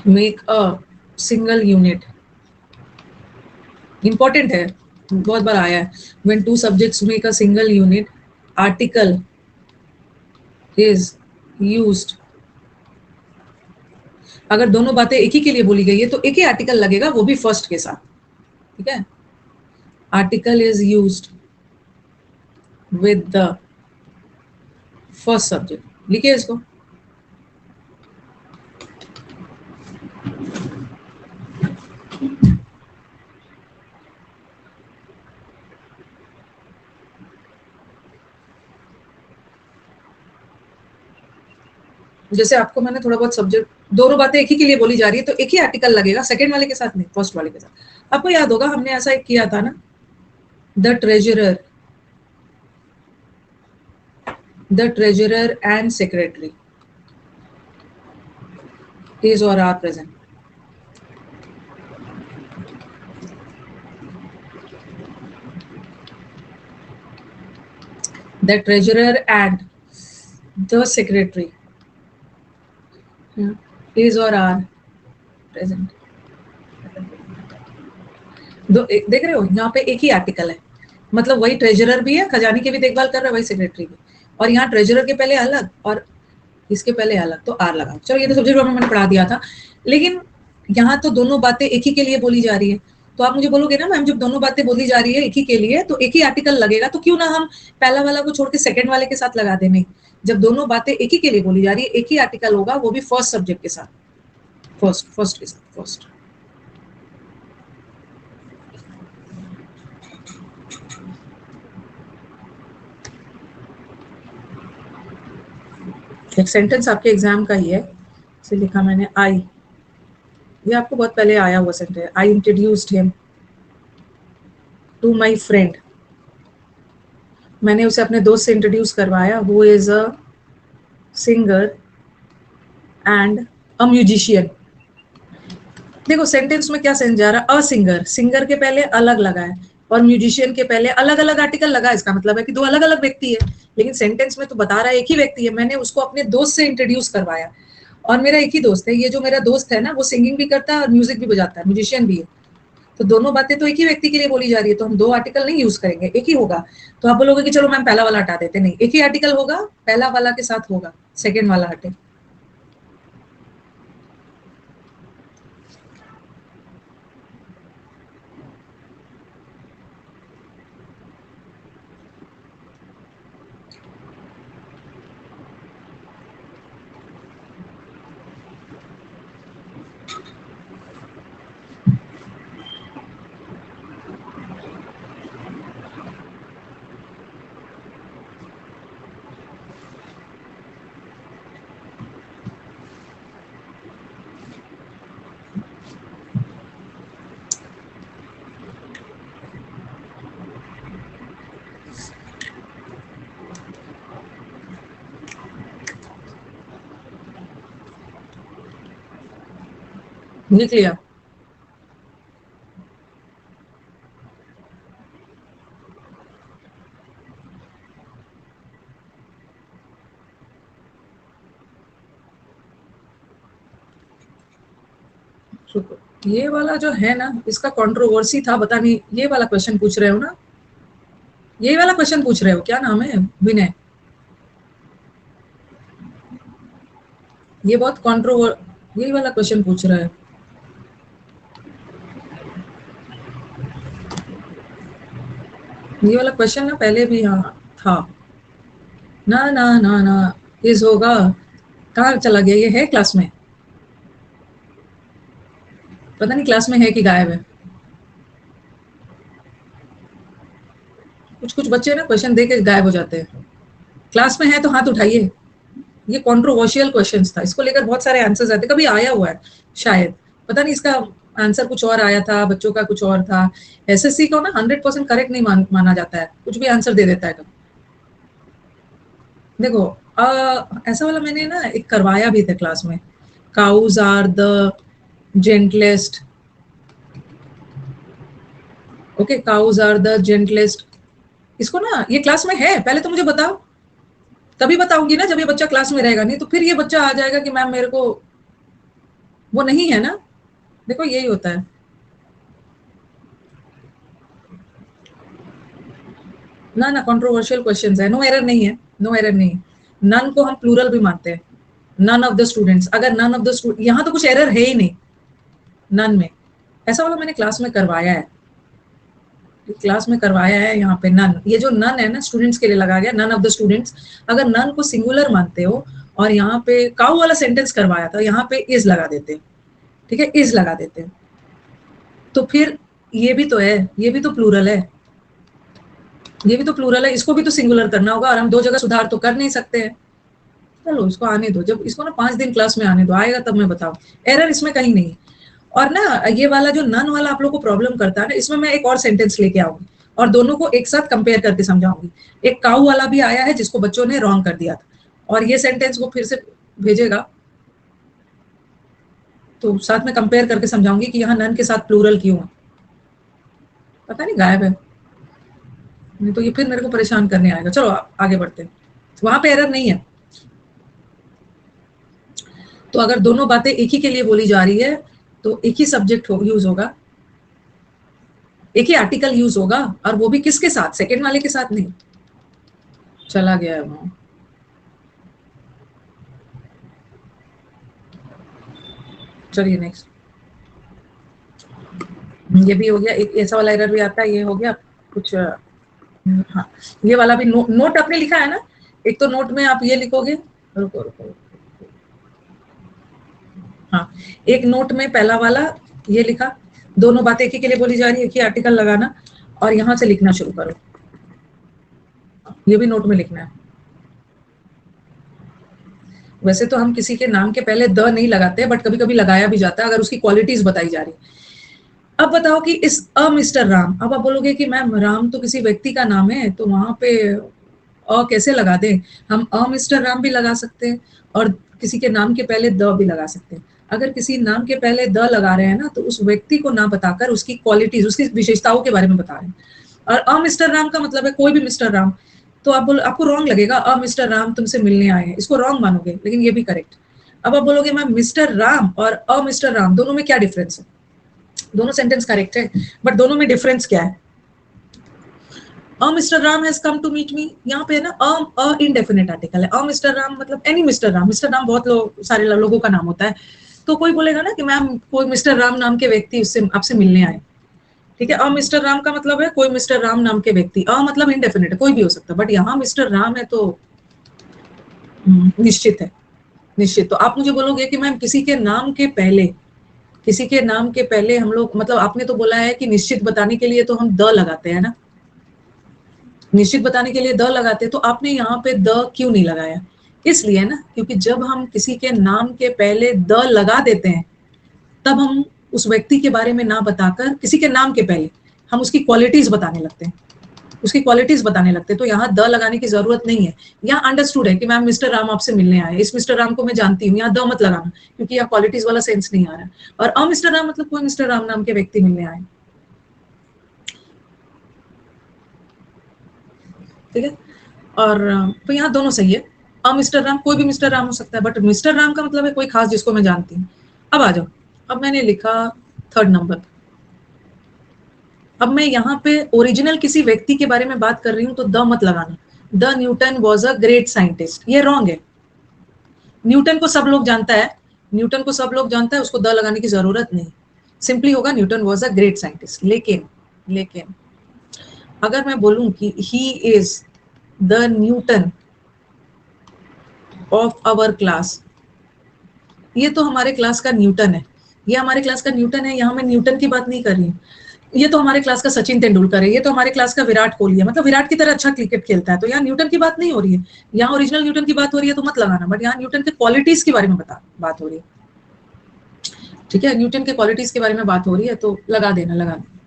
make a single unit, important है, बहुत बार आया है। When two subjects make a single unit, article is used. अगर दोनों बातें एक ही के लिए बोली गई है तो एक ही आर्टिकल लगेगा, वो भी फर्स्ट के साथ, ठीक है। Article is used with the first subject, लिखिए इसको। जैसे आपको मैंने थोड़ा बहुत सब्जेक्ट, दोनों बातें एक ही के लिए बोली जा रही है तो एक ही आर्टिकल लगेगा, सेकंड वाले के साथ नहीं, फर्स्ट वाले के साथ। आपको याद होगा हमने ऐसा एक किया था ना, the treasurer and secretary is or are present. The treasurer and the secretary is or are present. देख रहे हो यहाँ पे एक ही आर्टिकल है, मतलब वही ट्रेजरर भी है, खजाने की भी देखभाल कर रहा है, वही सेक्रेटरी भी। और यहाँ ट्रेजरर के पहले अलग और इसके पहले अलग, तो आर लगा। चलो ये तो सब्जेक्ट मैंने पढ़ा दिया था, लेकिन यहाँ तो दोनों बातें एक ही के लिए बोली जा रही है। तो आप मुझे बोलोगे ना मैम, जब दोनों बातें बोली जा रही है एक ही के लिए तो एक ही आर्टिकल लगेगा, तो क्यों ना हम पहला वाला को छोड़ के सेकंड वाले के साथ लगा दें। जब दोनों बातें एक ही के लिए बोली जा रही है, एक ही आर्टिकल होगा, वो भी फर्स्ट सब्जेक्ट के साथ, फर्स्ट के साथ, फर्स्ट। एक सेंटेंस आपके एग्जाम का ही है, इसे लिखा मैंने आई, ये आपको बहुत पहले आया हुआ sentence. I introduced him to my friend, मैंने उसे अपने दोस्त से इंट्रोड्यूस करवाया, who is a singer and a musician. देखो सेंटेंस में क्या सेंस जा रहा है, अ सिंगर, सिंगर के पहले अलग लगा है और म्यूजिशियन के पहले अलग अलग आर्टिकल लगा है, इसका मतलब है कि दो अलग अलग व्यक्ति है। लेकिन सेंटेंस में तो बता रहा है एक ही व्यक्ति है, मैंने उसको अपने दोस्त से इंट्रोड्यूस करवाया और मेरा एक ही दोस्त है। ये जो मेरा दोस्त है ना, वो सिंगिंग भी करता है और म्यूजिक भी बजाता है, म्यूजिशियन भी है। तो दोनों बातें तो एक ही व्यक्ति के लिए बोली जा रही है, तो हम दो आर्टिकल नहीं यूज करेंगे, एक ही होगा। तो आप बोलोगे कि चलो मैम पहला वाला हटा देते, नहीं, एक ही आर्टिकल होगा, पहला वाला के साथ होगा, सेकेंड वाला हटे। लिख लिया? ये वाला जो है ना, इसका कंट्रोवर्सी था, पता नहीं, ये वाला क्वेश्चन पूछ रहे हो ना? ये वाला क्वेश्चन पूछ रहे हो? क्या नाम है? विनय। ये बहुत यही वाला क्वेश्चन पूछ रहा है। ये वाला क्वेश्चन ना पहले भी यहाँ था। ना ना ना ना, इस होगा। कहाँ चला गया? ये है क्लास में? पता नहीं क्लास में है कि गायब है। कुछ कुछ बच्चे ना क्वेश्चन दे के गायब हो जाते हैं। क्लास में है तो हाथ उठाइए। ये कंट्रोवर्शियल क्वेश्चंस था, इसको लेकर बहुत सारे आंसर्स आते, कभी आया हुआ है शायद, पता नहीं, इसका आंसर कुछ और आया था, बच्चों का कुछ और था। एसएससी को ना 100% करेक्ट नहीं माना जाता है, कुछ भी आंसर दे देता है कभी। देखो, ऐसा वाला मैंने ना एक करवाया भी था क्लास में। Cows are the gentlest, okay, cows are the gentlest. इसको ना, ये क्लास में है, पहले तो मुझे बताओ। तभी बताऊंगी ना जब ये बच्चा क्लास में रहेगा, नहीं तो फिर ये बच्चा आ जाएगा कि मैम मेरे को वो नहीं है ना। देखो यही होता है। ना ना, कंट्रोवर्शियल क्वेश्चंस है, नो एरर नहीं है, नो एरर नहीं है। नन को हम प्लूरल भी मानते हैं, नन ऑफ द स्टूडेंट्स। अगर नन ऑफ द स्टूडेंट, यहाँ तो कुछ एरर है ही नहीं नन में। ऐसा वाला मैंने क्लास में करवाया है, क्लास में करवाया है। यहाँ पे नन, ये जो नन है ना, स्टूडेंट्स के लिए लगा गया, नन ऑफ द स्टूडेंट्स। अगर नन को सिंगुलर मानते हो और यहाँ पे काउ वाला सेंटेंस करवाया था, यहाँ पे इज लगा देते, ठीक है, इज लगा देते, तो फिर ये भी तो है, ये भी तो प्लूरल है, ये भी तो प्लूरल है, इसको भी तो सिंगुलर करना होगा, और हम दो जगह सुधार तो कर नहीं सकते हैं। चलो इसको आने दो, जब इसको ना 5 दिन क्लास में आने दो, आएगा तब मैं बताऊं। एरर इसमें कहीं नहीं। और ना ये वाला जो नन वाला आप लोग को प्रॉब्लम करता है ना, इसमें मैं एक और सेंटेंस लेके आऊंगी और दोनों को एक साथ कंपेयर करके समझाऊंगी। एक काऊ वाला भी आया है जिसको बच्चों ने रॉन्ग कर दिया था, और ये सेंटेंस वो फिर से भेजेगा, तो साथ में कंपेयर करके समझाऊंगी कि यहाँ नन के साथ प्लूरल क्यों है। पता नहीं गायब है, नहीं तो ये फिर मेरे को परेशान करने आएगा। चलो आगे बढ़ते हैं, वहां पे एरर नहीं है। तो अगर दोनों बातें एक ही के लिए बोली जा रही है तो एक ही सब्जेक्ट यूज होगा, एक ही आर्टिकल यूज होगा, और वो भी किसके साथ? सेकंड वाले के साथ नहीं। चला गया है वो। चलिए नेक्स्ट। ये भी हो गया, एक ऐसा वाला एरर भी आता है, ये हो गया कुछ। हाँ, ये वाला भी नोट आपने लिखा है ना, एक तो नोट में आप ये लिखोगे, रुको रुको, हाँ, एक नोट में पहला वाला ये लिखा, दोनों बातें एक ही के लिए बोली जा रही है, एक ही आर्टिकल लगाना, और यहां से लिखना शुरू करो। ये भी नोट में लिखना है। वैसे तो हम किसी के नाम के पहले द नहीं लगाते, बट कभी कभी लगाया भी जाता है अगर उसकी क्वालिटीज बताई जा रही। अब बताओ कि इस मिस्टर राम, अब आप बोलोगे कि मैम राम तो किसी व्यक्ति का नाम है, तो वहां पे कैसे लगा दें? हम मिस्टर राम भी लगा सकते हैं, और किसी के नाम के पहले द भी लगा सकते हैं। अगर किसी नाम के पहले द लगा रहे हैं ना, तो उस व्यक्ति को ना बताकर उसकी क्वालिटीज, उसकी विशेषताओं के बारे में बता रहे हैं। और मिस्टर राम का मतलब है कोई भी मिस्टर राम, तो आप बोलो, आपको रॉन्ग लगेगा, मिस्टर राम तुमसे मिलने आए हैं, इसको रॉन्ग मानोगे, लेकिन ये भी करेक्ट। अब आप बोलोगे मैम मिस्टर राम और मिस्टर राम दोनों में क्या डिफरेंस है? दोनों सेंटेंस करेक्ट है, बट दोनों में डिफरेंस क्या है? Mr Ram has come to meet me, यहाँ पे ना इनडेफिनेट आर्टिकल है। मिस्टर राम मतलब any Mr Ram, Mr Ram बहुत सारे लोगों का नाम होता है, तो कोई बोलेगा ना कि मैम कोई मिस्टर राम नाम के व्यक्ति उससे आपसे मिलने आए, ठीक है। मिस्टर राम का मतलब है कोई मिस्टर राम नाम के व्यक्ति, मतलब इनडेफिनेट है, कोई भी हो सकता है, बट यहाँ मिस्टर राम है तो निश्चित है, निश्चित। तो आप मुझे बोलोगे कि मैम किसी के नाम के पहले, किसी के नाम के पहले हम लोग, मतलब आपने तो बोला है कि निश्चित बताने के लिए तो हम द लगाते हैं ना, निश्चित बताने के लिए द लगाते हैं, तो आपने यहाँ पे द क्यों नहीं लगाया? इसलिए ना, क्योंकि जब हम किसी के नाम के पहले द लगा देते हैं, तब हम उस व्यक्ति के बारे में ना बताकर किसी के नाम के पहले हम उसकी क्वालिटीज बताने लगते हैं। उसकी क्वालिटीज बताने लगते हैं। तो यहाँ द लगाने की जरूरत नहीं है। यहाँ अंडरस्टूड है कि मैम मिस्टर राम आपसे मिलने आए, इस मिस्टर राम को मैं जानती हूँ, यहाँ द मत लगाना, क्योंकि यहाँ क्वालिटीज वाला सेंस नहीं आ रहा है। और अ मिस्टर राम मतलब कोई मिस्टर राम नाम के व्यक्ति मिलने आए, ठीक है। और तो यहाँ दोनों सही है। अ मिस्टर राम, कोई भी मिस्टर राम हो सकता है, बट मिस्टर राम का मतलब है कोई खास जिसको मैं जानती हूँ। अब आ जाओ, अब मैंने लिखा थर्ड नंबर। अब मैं यहाँ पे ओरिजिनल किसी व्यक्ति के बारे में बात कर रही हूँ तो द मत लगाना। The Newton was a great scientist, ये रॉन्ग है। न्यूटन को सब लोग जानता है, न्यूटन को सब लोग जानता है, उसको द लगाने की जरूरत नहीं। सिंपली होगा Newton was a great scientist. लेकिन अगर मैं बोलूं कि he is the Newton of our class, ये तो हमारे क्लास का न्यूटन है, ये हमारे क्लास का न्यूटन है, यहाँ मैं न्यूटन की बात नहीं कर रही हूँ। ये तो हमारे क्लास का सचिन तेंदुलकर है, ये तो हमारे क्लास का विराट कोहली है, मतलब विराट की तरह अच्छा क्रिकेट खेलता है। तो यहाँ न्यूटन की बात नहीं हो रही है, यहाँ ओरिजिनल न्यूटन की बात हो रही है तो मत लगाना। बट यहाँ न्यूटन के क्वालिटीज के बारे में बात हो रही है, ठीक है। न्यूटन के क्वालिटीज के बारे में बात हो रही है तो लगा देना, लगा देना।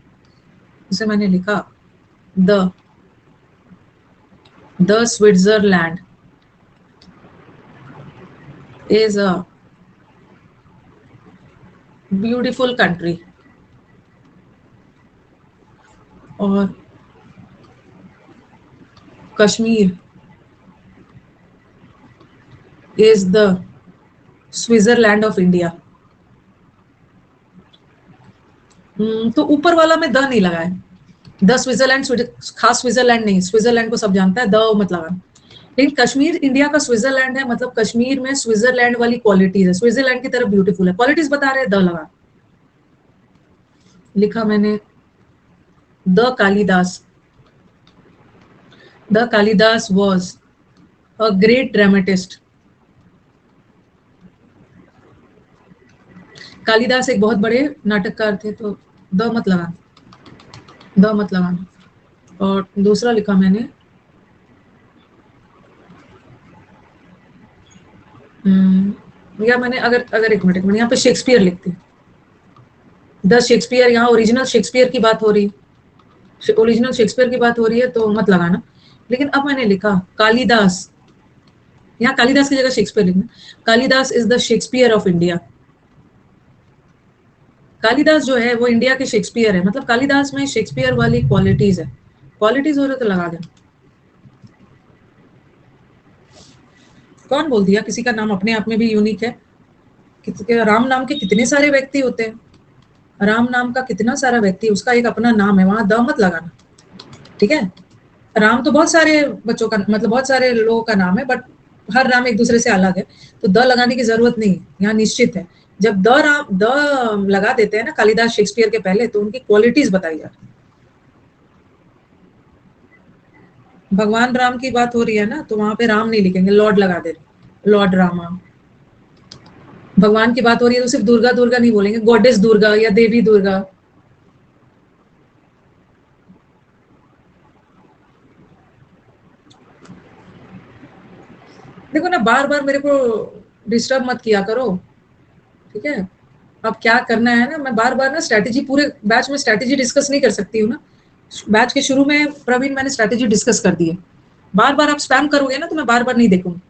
इसे मैंने लिखा the Switzerland is a beautiful country, और Kashmir is the Switzerland of India. तो ऊपर वाला में द नहीं लगाया, द स्विट्जरलैंड, खास स्विट्जरलैंड नहीं, स्विट्जरलैंड को सब जानता है, द मत लगाना। लेकिन कश्मीर इंडिया का स्विट्जरलैंड है, मतलब कश्मीर में स्विट्जरलैंड वाली क्वालिटीज है, स्विट्जरलैंड की तरह ब्यूटीफुल है, क्वालिटीज बता रहे हैं, द लगा। लिखा मैंने the Kalidas, the Kalidas was a great dramatist. Kalidas एक बहुत बड़े नाटककार थे, तो द मत लगाना, द मत लगाना। और दूसरा लिखा मैंने या मैंने अगर अगर एक मिनट यहाँ पे शेक्सपियर लिखती, द शेक्सपियर, यहाँ ओरिजिनल शेक्सपियर की बात हो रही, ओरिजिनल शेक्सपियर की बात हो रही है तो मत लगाना। लेकिन अब मैंने लिखा कालिदास, यहाँ कालिदास की जगह शेक्सपियर लिखना, Kalidas is the Shakespeare of India. Kalidas जो है वो इंडिया के शेक्सपियर है, मतलब कालिदास में शेक्सपियर वाली क्वालिटीज है, क्वालिटीज हो रहे तो लगा देना। कौन बोल दिया किसी का नाम अपने आप में भी यूनिक है? राम नाम के कितने सारे व्यक्ति होते हैं, राम नाम का कितना सारा व्यक्ति, उसका एक अपना नाम है, वहां द मत लगाना, ठीक है। राम तो बहुत सारे बच्चों का, मतलब बहुत सारे लोगों का नाम है, बट हर राम एक दूसरे से अलग है, तो द लगाने की जरूरत नहीं है, यहाँ निश्चित है। जब द लगा देते हैं ना कालिदास शेक्सपियर के पहले, तो उनकी क्वालिटीज बताई जाती है। भगवान राम की बात हो रही है ना, तो वहां पे राम नहीं लिखेंगे, लॉर्ड लगा दे, लॉर्ड रामा। भगवान की बात हो रही है तो सिर्फ दुर्गा दुर्गा नहीं बोलेंगे, गॉडेस दुर्गा या देवी दुर्गा। देखो ना, बार बार मेरे को डिस्टर्ब मत किया करो, ठीक है। अब क्या करना है ना, मैं बार बार ना स्ट्रैटेजी, पूरे बैच में स्ट्रैटेजी डिस्कस नहीं कर सकती हूँ ना। बैच के शुरू में प्रवीण मैंने स्ट्रैटेजी डिस्कस कर दी है, बार बार आप स्पैम करोगे ना तो मैं बार बार नहीं देखूंगी।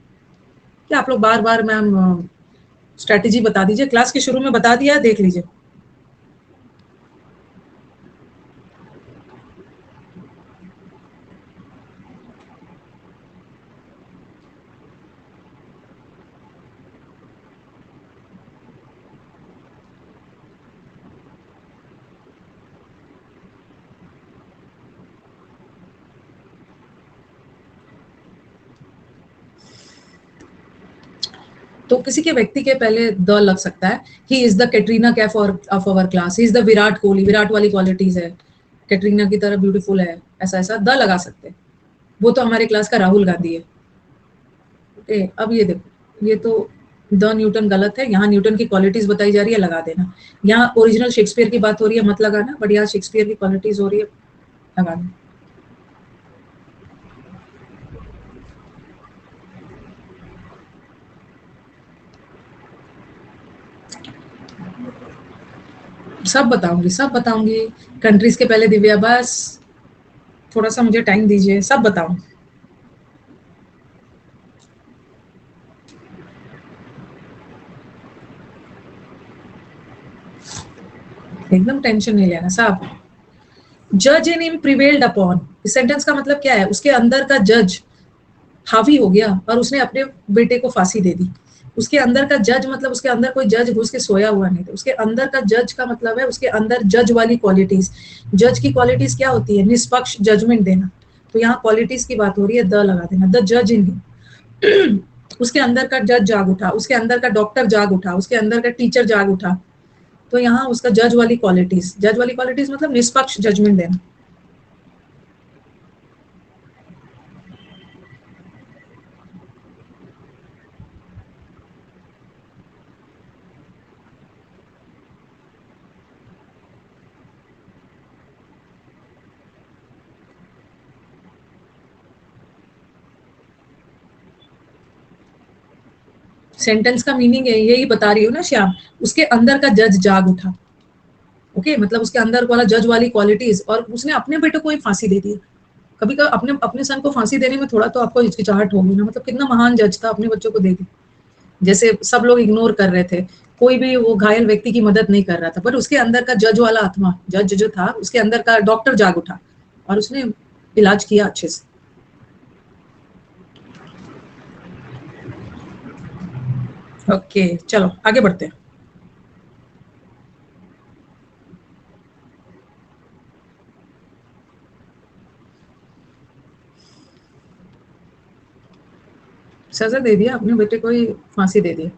क्या आप लोग बार बार मैम स्ट्रैटेजी बता दीजिए, क्लास के शुरू में बता दिया, देख लीजिए। तो किसी के व्यक्ति के पहले द लग सकता है, ही is the Katrina Kaif of our class, he is the Virat Kohli, Virat वाली क्वालिटीज है, कैटरीना की तरह ब्यूटीफुल है, ऐसा ऐसा द लगा सकते हैं। वो तो हमारे क्लास का राहुल गांधी है। अब ये देखो, ये तो द न्यूटन गलत है, यहाँ न्यूटन की क्वालिटीज बताई जा रही है, लगा देना। यहाँ ओरिजिनल शेक्सपियर की बात हो रही है, मत लगाना, बट यहाँ शेक्सपियर की क्वालिटीज हो रही है, लगा देना। सब बताऊंगी, सब बताऊंगी। कंट्रीज के पहले दिव्या, बस थोड़ा सा मुझे टाइम दीजिए, सब बताओ। एकदम टेंशन नहीं लेना साहब। जज इन हिम प्रिवेल्ड अपॉन, इस सेंटेंस का मतलब क्या है? उसके अंदर का जज हावी हो गया और उसने अपने बेटे को फांसी दे दी। उसके अंदर का जज मतलब उसके अंदर कोई जज घुस के सोया हुआ नहीं था। उसके अंदर का जज का मतलब है उसके अंदर जज वाली क्वालिटीज। जज की क्वालिटीज क्या होती है? निष्पक्ष जजमेंट देना। तो यहाँ क्वालिटीज की बात हो रही है, द लगा देना, द जज इन हिम। उसके अंदर का जज जाग उठा, उसके अंदर का डॉक्टर जाग उठा, उसके अंदर का टीचर जाग उठा। तो यहाँ उसका जज वाली क्वालिटीज, जज वाली क्वालिटीज मतलब निष्पक्ष जजमेंट देना। सेंटेंस का मीनिंग है, यही बता रही हूँ ना श्याम। उसके अंदर का जज जाग उठा। ओके, मतलब उसके अंदर वाला जज वाली क्वालिटीज, और उसने अपने बेटे को ही फांसी दे दी। कभी कभी अपने अपने सन को फांसी देने में थोड़ा तो आपको हिचकिचाहट होगी ना, मतलब कितना महान जज था, अपने बच्चों को दे दी। जैसे सब लोग इग्नोर कर रहे थे, कोई भी वो घायल व्यक्ति की मदद नहीं कर रहा था, पर उसके अंदर का जज वाला आत्मा, जज जो था, उसके अंदर का डॉक्टर जाग उठा और उसने इलाज किया अच्छे से। ओके, चलो आगे बढ़ते हैं। सजा दे दिया, अपने बेटे को ही फांसी दे दी।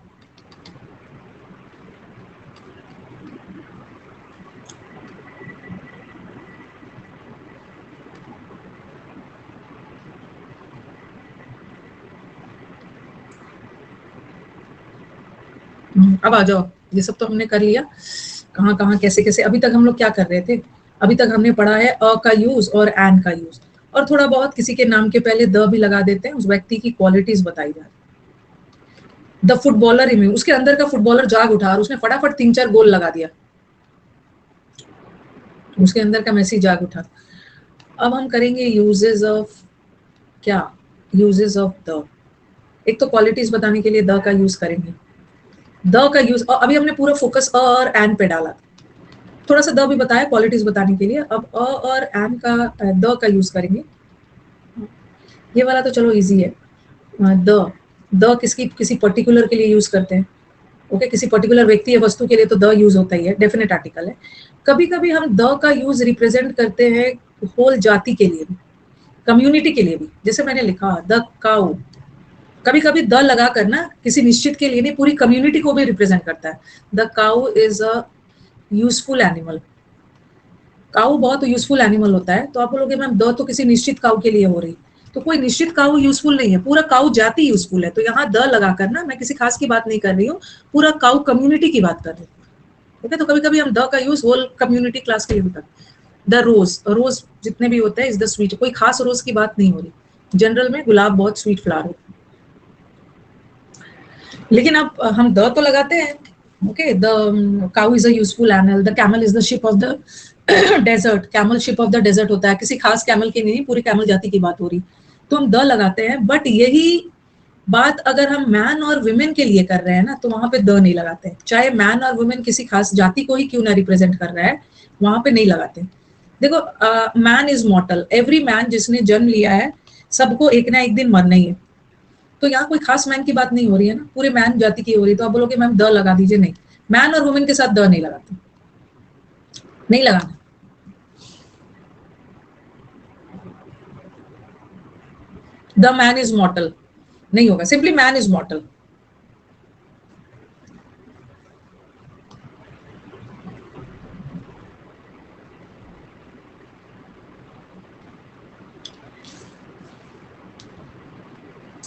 अब आ जाओ, ये सब तो हमने कर लिया। कहाँ कहाँ कैसे कैसे, अभी तक हम लोग क्या कर रहे थे? अभी तक हमने पढ़ा है अ का यूज और एन का यूज, और थोड़ा बहुत किसी के नाम के पहले द भी लगा देते हैं, उस व्यक्ति की क्वालिटीज बताई जा रही। द फुटबॉलर इम्यून, उसके अंदर का फुटबॉलर जाग उठा और उसने फटाफट 3-4 गोल लगा दिया। उसके अंदर का मैसी जाग उठा। अब हम करेंगे यूजेस ऑफ, क्या यूजेस ऑफ द। एक तो क्वालिटीज बताने के लिए द का यूज करेंगे। द का यूज, अभी हमने पूरा फोकस अ और एन पे डाला, थोड़ा सा द भी बताया क्वालिटीज बताने के लिए। अब अ और एन का, द का यूज करेंगे। ये वाला तो चलो इजी है। द, द किसकी किसी पर्टिकुलर के लिए यूज करते हैं। ओके, किसी पर्टिकुलर व्यक्ति या वस्तु के लिए तो द यूज होता ही है, डेफिनेट आर्टिकल है। कभी कभी हम द का यूज रिप्रेजेंट करते हैं होल जाति के लिए भी, कम्युनिटी के लिए भी। जैसे मैंने लिखा द काउ, कभी कभी द लगा कर ना किसी निश्चित के लिए नहीं, पूरी कम्युनिटी को भी रिप्रेजेंट करता है। The cow is a useful animal. Cow बहुत यूजफुल एनिमल होता है। तो आप बोलोगे मैम द तो किसी निश्चित काऊ के लिए हो रही, तो कोई निश्चित काऊ यूजफुल नहीं है, पूरा काऊ जाति यूजफुल है। तो यहाँ द लगा कर ना मैं किसी खास की बात नहीं कर रही हूँ, पूरा काऊ कम्युनिटी की बात कर रही हूँ। ठीक है, तो कभी कभी हम द का यूज होल कम्युनिटी क्लास के लिए भी करते हैं। द रोज, रोज जितने भी होते हैं इज द स्वीट, कोई खास रोज की बात नहीं हो रही, जनरल में गुलाब बहुत स्वीट फ्लावर होता है। लेकिन अब हम द तो लगाते हैं। Okay, the cow is a useful animal, the camel is the ship of the desert. Camel ship of the desert होता है, किसी खास कैमल की नहीं, पूरी कैमल जाति की बात हो रही, तो हम द लगाते हैं। बट यही बात अगर हम मैन और वुमेन के लिए कर रहे हैं ना, तो वहां पे द नहीं लगाते हैं। चाहे मैन और वुमेन किसी खास जाति को ही क्यों ना रिप्रेजेंट कर रहा है, वहां पे नहीं लगाते। देखो, मैन इज मॉर्टल, एवरी मैन जिसने जन्म लिया है, सबको एक ना एक दिन मरना ही है। तो यहाँ कोई खास मैन की बात नहीं हो रही है ना, पूरे मैन जाति की हो रही है। तो आप बोलोगे मैम द लगा दीजिए, नहीं, मैन और वुमेन के साथ द नहीं लगाते, नहीं लगाना। द मैन इज मॉर्टल नहीं होगा, सिंपली मैन इज मॉर्टल।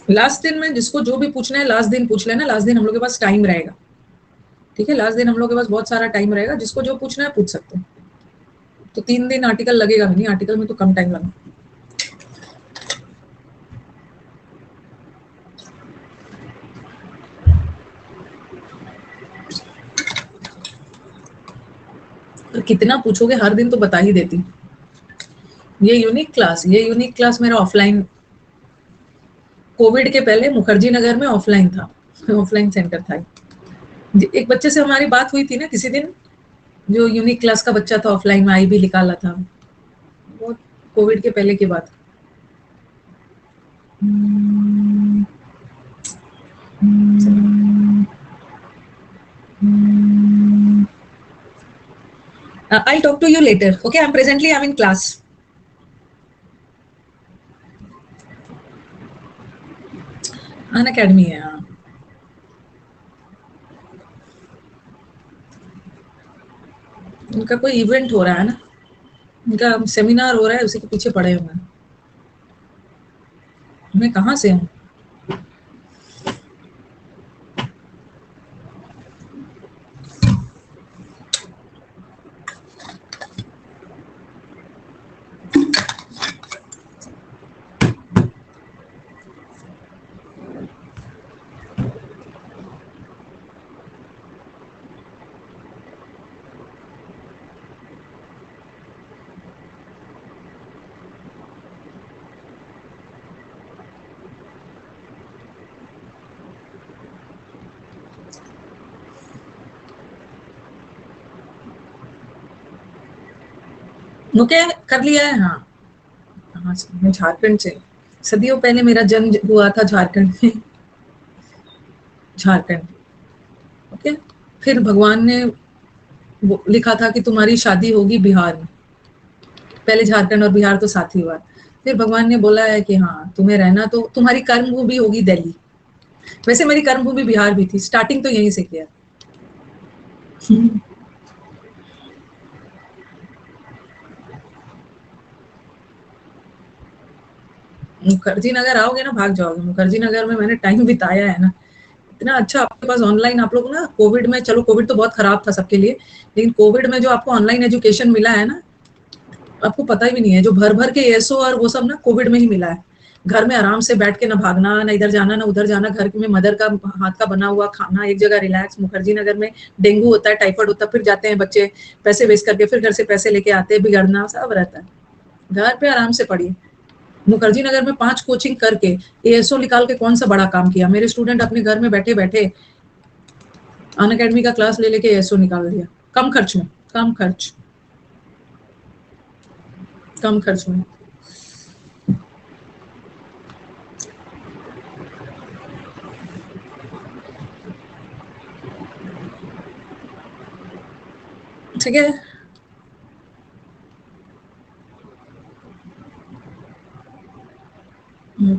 लास्ट दिन में जिसको जो भी पूछना है लास्ट दिन पूछ लेना, लास्ट दिन हम लोग के पास टाइम रहेगा। ठीक है, लास्ट दिन हम लोग के पास बहुत सारा टाइम रहेगा, जिसको जो पूछना है पूछ सकते हैं। तो 3 दिन आर्टिकल लगेगा भी नहीं, आर्टिकल में तो कम टाइम लगा। तो कितना पूछोगे, हर दिन तो बता ही देती। ये यूनिक क्लास मेरा ऑफलाइन, कोविड के पहले मुखर्जी नगर में ऑफलाइन था, ऑफलाइन सेंटर था। एक बच्चे से हमारी बात हुई थी ना किसी दिन, जो यूनिक क्लास का बच्चा था, ऑफलाइन में आई भी निकाला था, वो कोविड के पहले की बात। I'll talk to you later. Okay, I'm in class. Unacademy है, हाँ। उनका कोई इवेंट हो रहा है ना, उनका सेमिनार हो रहा है, उसी के पीछे पड़े हुए हैं। मैं कहाँ से हूँ? ओके, कर लिया है, हाँ। हाँ, मैं झारखंड से, सदियों पहले मेरा जन्म हुआ था झारखंड में। झारखंड, ओके। फिर भगवान ने लिखा था कि तुम्हारी शादी होगी बिहार में। पहले झारखंड और बिहार तो साथ ही हुआ। फिर भगवान ने बोला है कि हाँ, तुम्हें रहना तो तुम्हारी कर्मभूमि होगी दिल्ली। वैसे मेरी कर्मभूमि बिहार भी थी, स्टार्टिंग तो यहीं से किया। मुखर्जी नगर आओगे ना, भाग जाओगे। मुखर्जी नगर में मैंने टाइम बिताया है ना, इतना अच्छा। आपके पास ऑनलाइन, आप लोग ना कोविड में, चलो कोविड तो बहुत खराब था सबके लिए, लेकिन कोविड में जो आपको ऑनलाइन एजुकेशन मिला है ना, आपको पता ही भी नहीं है। जो भर भर के एसओ और वो सब ना कोविड में ही मिला है। घर में आराम से बैठ के, ना भागना, ना इधर जाना, ना उधर जाना, घर में मदर का हाथ का बना हुआ खाना, एक जगह रिलैक्स। मुखर्जी नगर में डेंगू होता है, टाइफाइड होता है, फिर जाते हैं बच्चे पैसे वेस्ट करके, फिर घर से पैसे लेके आते हैं, बिगड़ना सब रहता है। घर पे आराम से पढ़िए। मुखर्जी नगर में 5 कोचिंग करके एएसओ निकाल के कौन सा बड़ा काम किया। मेरे स्टूडेंट अपने घर में बैठे बैठे अनअकैडमी का क्लास ले लेके एएसओ निकाल दिया, कम खर्च में, कम खर्च, कम खर्च में। ठीक है,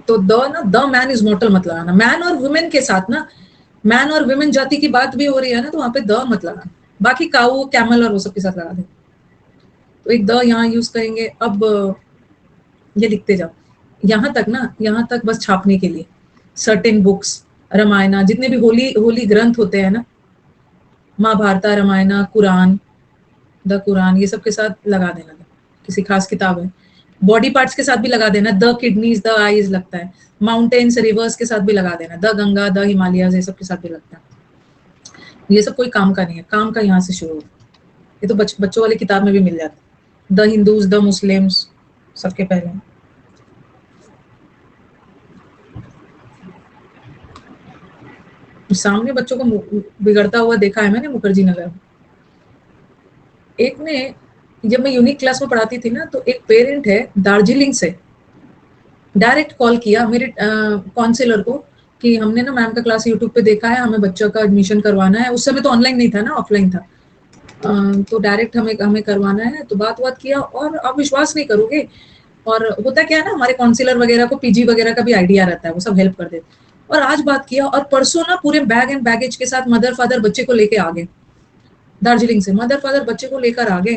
तो द मैन इज मॉर्टल मत लगाना। मैन और वुमेन के साथ ना, मैन और वुमेन जाति की बात भी हो रही है ना, तो वहां पे द मत लगाना। बाकी काऊ, कैमल और वो सब के साथ लगा दे। तो एक द यहाँ यूज करेंगे। अब ये लिखते जाओ, यहाँ तक ना, यहाँ तक बस छापने के लिए। सर्टेन बुक्स, रामायण, जितने भी होली होली ग्रंथ होते हैं ना, महाभारत, रामायण, कुरान, द कुरान, ये सब के साथ लगा देना। किसी खास किताब है, बॉडी पार्ट्स के साथ भी लगा देना। द किडनीज, द आईज लगता है। माउंटेन्स, रिवर्स के साथ भी लगा देना। द गंगा, द हिमालयस, ये सब के साथ भी लगता है। ये सब कोई काम का नहीं है, काम का यहाँ से शुरू हो। ये तो बच्चों वाली किताब में भी मिल जाता है। द हिंदूज, द मुस्लिम्स, सबके पहले। सामने बच्चों को बिगड़ता हुआ देखा है मैंने मुखर्जी नगर में। एक ने, जब मैं यूनिक क्लास में पढ़ाती थी ना, तो एक पेरेंट है दार्जिलिंग से, डायरेक्ट कॉल किया मेरे काउंसलर को कि हमने ना मैम का क्लास यूट्यूब पे देखा है, हमें बच्चों का एडमिशन करवाना है। उस समय तो ऑनलाइन नहीं था ना, ऑफलाइन था। तो डायरेक्ट हमें हमें करवाना है। तो बात किया, और आप विश्वास नहीं करोगे। और होता क्या है ना, हमारे काउंसलर वगैरह को पीजी वगैरह का भी आइडिया रहता है, वो सब हेल्प कर देते। और आज बात किया, और परसों ना पूरे बैग एंड बैगेज के साथ मदर फादर बच्चे को लेके आ गए। दार्जिलिंग से मदर फादर बच्चे को लेकर आ गए।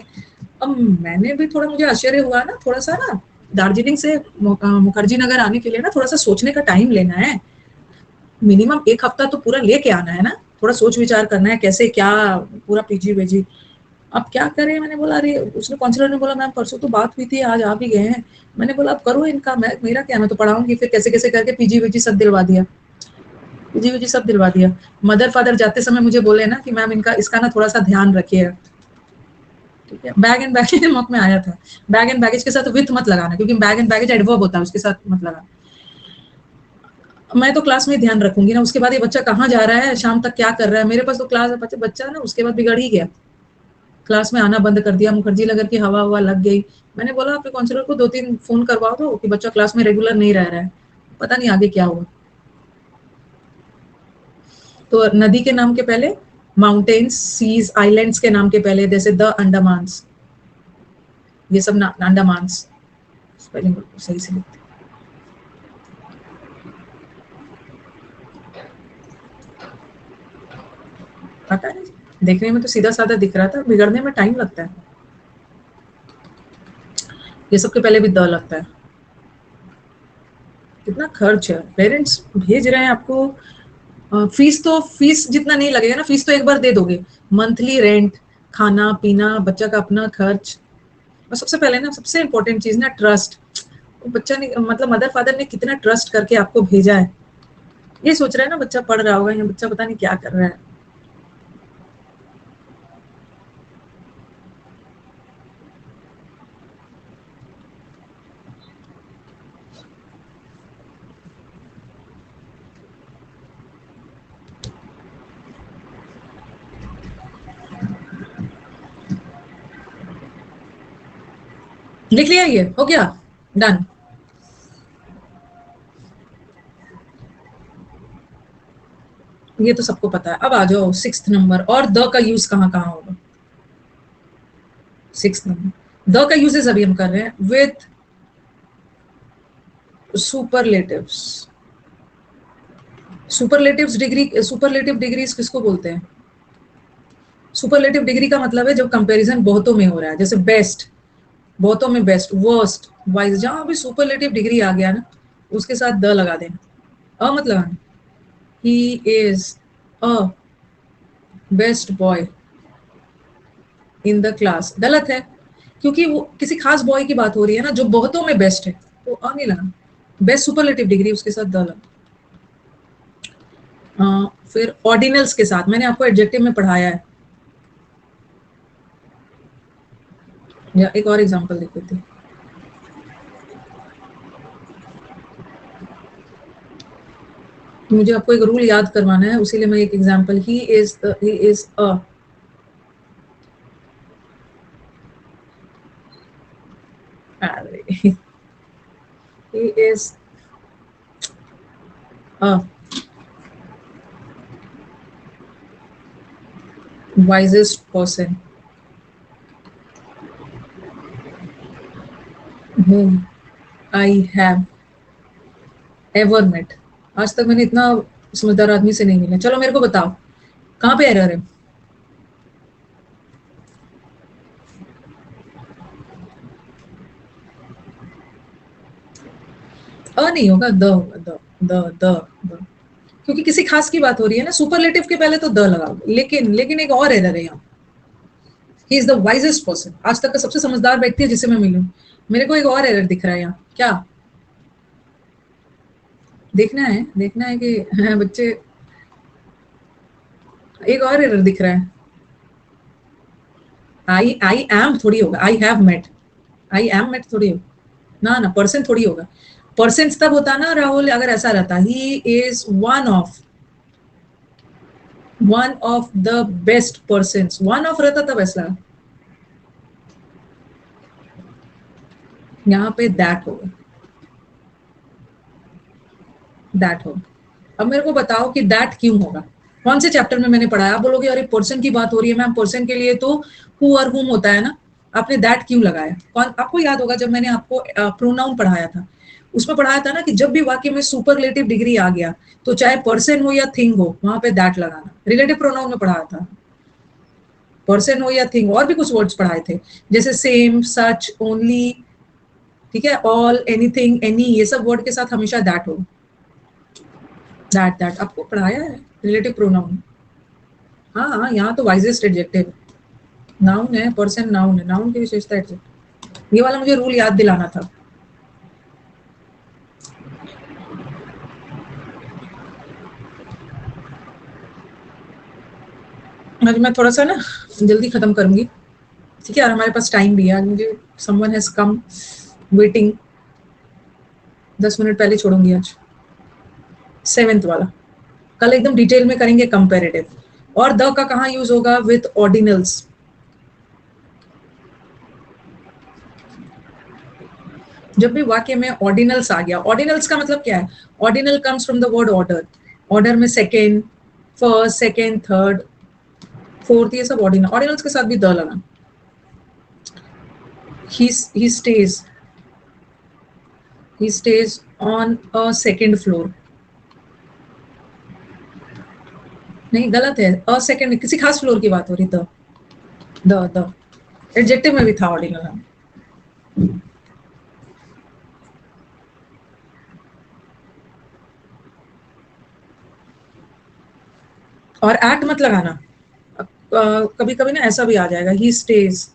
अब मैंने भी थोड़ा, मुझे आश्चर्य हुआ ना थोड़ा सा ना, दार्जिलिंग से मुखर्जी नगर आने के लिए ना थोड़ा सा सोचने का टाइम लेना है। मिनिमम 1 हफ्ता तो पूरा लेके आना है ना, थोड़ा सोच विचार करना है कैसे क्या, पूरा पीजी वेजी। अब क्या करें, मैंने बोला अरे, उसने काउंसलर ने बोला मैम परसों तो बात हुई थी, आज आ भी गए हैं। मैंने बोला अब करो इनका, मैं मेरा क्या, मैं तो पढ़ाऊंगी। फिर कैसे कैसे करके पीजी वेजी सब दिलवा दिया, पीजी वेजी सब दिलवा दिया। मदर फादर जाते समय मुझे बोले ना कि मैम इनका, इसका ना थोड़ा सा ध्यान रखिएगा। ठीक है, बैग एंड बैगेज मॉक में आया था, बैग एंड बैगेज के साथ विथ मत लगाना, क्योंकि बैग एंड बैगेज एडवर्ब होता है, उसके साथ मत लगाना। मैं तो क्लास में ध्यान रखूंगी ना, उसके बाद ये बच्चा कहाँ जा रहा है, शाम तक क्या कर रहा है। मेरे पास तो क्लास बच्चा ना उसके बाद बिगड़ ही गया, क्लास में आना बंद कर दिया, मुखर्जी नगर की हवा हुआ लग गई। मैंने बोला अपने काउंसलर को 2-3 फोन करवा दो कि बच्चा क्लास में रेगुलर नहीं रह रहा है, पता नहीं आगे क्या होगा। तो नदी के नाम के पहले माउंटेन्स, सीज, आइलैंड्स के नाम के पहले जैसे द अंडमान्स, ये सब अंडमान्स स्पेलिंग सही से लिखते। पता नहीं, देखने में तो सीधा साधा दिख रहा था, बिगड़ने में टाइम लगता है। ये सबके पहले भी द लगता है। कितना खर्च है, पेरेंट्स भेज रहे हैं आपको, फीस जितना नहीं लगेगा ना, फीस तो एक बार दे दोगे, मंथली रेंट, खाना पीना, बच्चा का अपना खर्च, और सबसे पहले ना सबसे इम्पोर्टेंट चीज ना ट्रस्ट। बच्चा ने मतलब मदर फादर ने कितना ट्रस्ट करके आपको भेजा है, ये सोच रहा है ना बच्चा पढ़ रहा होगा या बच्चा पता नहीं क्या कर रहा है। लिख लिया, ये हो गया, डन। ये तो सबको पता है। अब आ जाओ 6th नंबर, और द का यूज कहाँ कहाँ होगा। 6th नंबर, द का यूजेस अभी हम कर रहे हैं विथ सुपरलेटिव्स। सुपरलेटिव डिग्रीज किसको बोलते हैं? सुपरलेटिव डिग्री का मतलब है जब कंपैरिजन बहुतों में हो रहा है, जैसे बेस्ट, बहुतों में बेस्ट, वर्स्ट, वाइज, जहां भी सुपरलेटिव डिग्री आ गया ना उसके साथ द लगा देना, अ मत लगाना। He is a best boy in the class, गलत है, क्योंकि वो किसी खास बॉय की बात हो रही है ना जो बहुतों में बेस्ट है, तो अ नहीं लगाना। बेस्ट सुपरलेटिव डिग्री उसके साथ द लगा। फिर ऑर्डिनल्स के साथ मैंने आपको एडजेक्टिव में पढ़ाया है, या एक और एग्जांपल देख लेते हैं। मुझे आपको एक रूल याद करवाना है, उसीलिए मैं एक example, he is a, he is a wisest person whom I have ever met। आज तक मैंने इतना समझदार आदमी से नहीं मिला। चलो मेरे को बताओ कहाँ पे एरर है। अ नहीं होगा, द होगा, द, क्योंकि किसी खास की बात हो रही है ना, सुपरलेटिव के पहले तो द लगाओगे। लेकिन एक और एरर है यहाँ, ही इज द वाइजेस्ट पर्सन, आज तक का सबसे समझदार व्यक्ति है जिसे मैं मिलूं। मेरे को एक और एरर दिख रहा है यहाँ, क्या देखना है कि बच्चे, एक और एरर दिख रहा है। आई एम थोड़ी होगा, आई एम मेट थोड़ी होगा ना, पर्सन थोड़ी होगा। परसेंट तब होता ना राहुल अगर ऐसा रहता, he is one of the best person, one of रहता तब ऐसा, यहाँ पे दैट होगा, दैट होगा। अब मेरे को बताओ कि दैट क्यों होगा, कौन से चैप्टर में मैंने पढ़ाया। आप बोलोगे अरे पर्सन की बात हो रही है मैम, पर्सन के लिए तो हु और हुम होता है ना, आपने दैट क्यों लगाया। कौन, आपको याद होगा जब मैंने आपको प्रोनाउन पढ़ाया था, उसमें पढ़ाया था ना कि जब भी वाक्य में सुपरलेटिव डिग्री आ गया तो चाहे पर्सन हो या थिंग हो वहां पे दैट लगाना। रिलेटिव प्रोनाउन में पढ़ाया था, पर्सन हो या थिंग, और भी कुछ वर्ड्स पढ़ाए थे जैसे सेम, सच, ओनली, ठीक है, ऑल, एनीथिंग, एनी, ये सब वर्ड के साथ हमेशा दैट हो। दैट आपको पढ़ाया है रिलेटिव प्रोनाउन। हाँ हाँ, यहाँ तो वाइजेस्ट एडजेक्टिव, नाउन है, पर्सन नाउन है, नाउन की विशेषता एडजेक्टिव। ये वाला मुझे रूल याद दिलाना था। आज मैं थोड़ा सा ना जल्दी खत्म करूंगी, ठीक है, और हमारे पास टाइम भी है, मुझे someone has come waiting, 10 minute पहले छोड़ूंगी आज। 7th वाला कल एकदम डिटेल में करेंगे कंपैरेटिव। और द का कहाँ यूज होगा? With ordinals. जब भी वाक्य में ऑर्डिनल्स आ गया, ऑर्डिनल्स का मतलब क्या है? Ordinal comes from the word order. Order में second, first, second, third, fourth, ये सब ऑर्डिनल। ऑर्डिनल्स के साथ भी द लगा। he stays on a second floor। नहीं, गलत है। अ सेकेंड किसी खास फ्लोर की बात हो रही। द एडजेक्टिव में भी था ऑर्डिनल। और एट मत लगाना। कभी कभी ना ऐसा भी आ जाएगा, he stage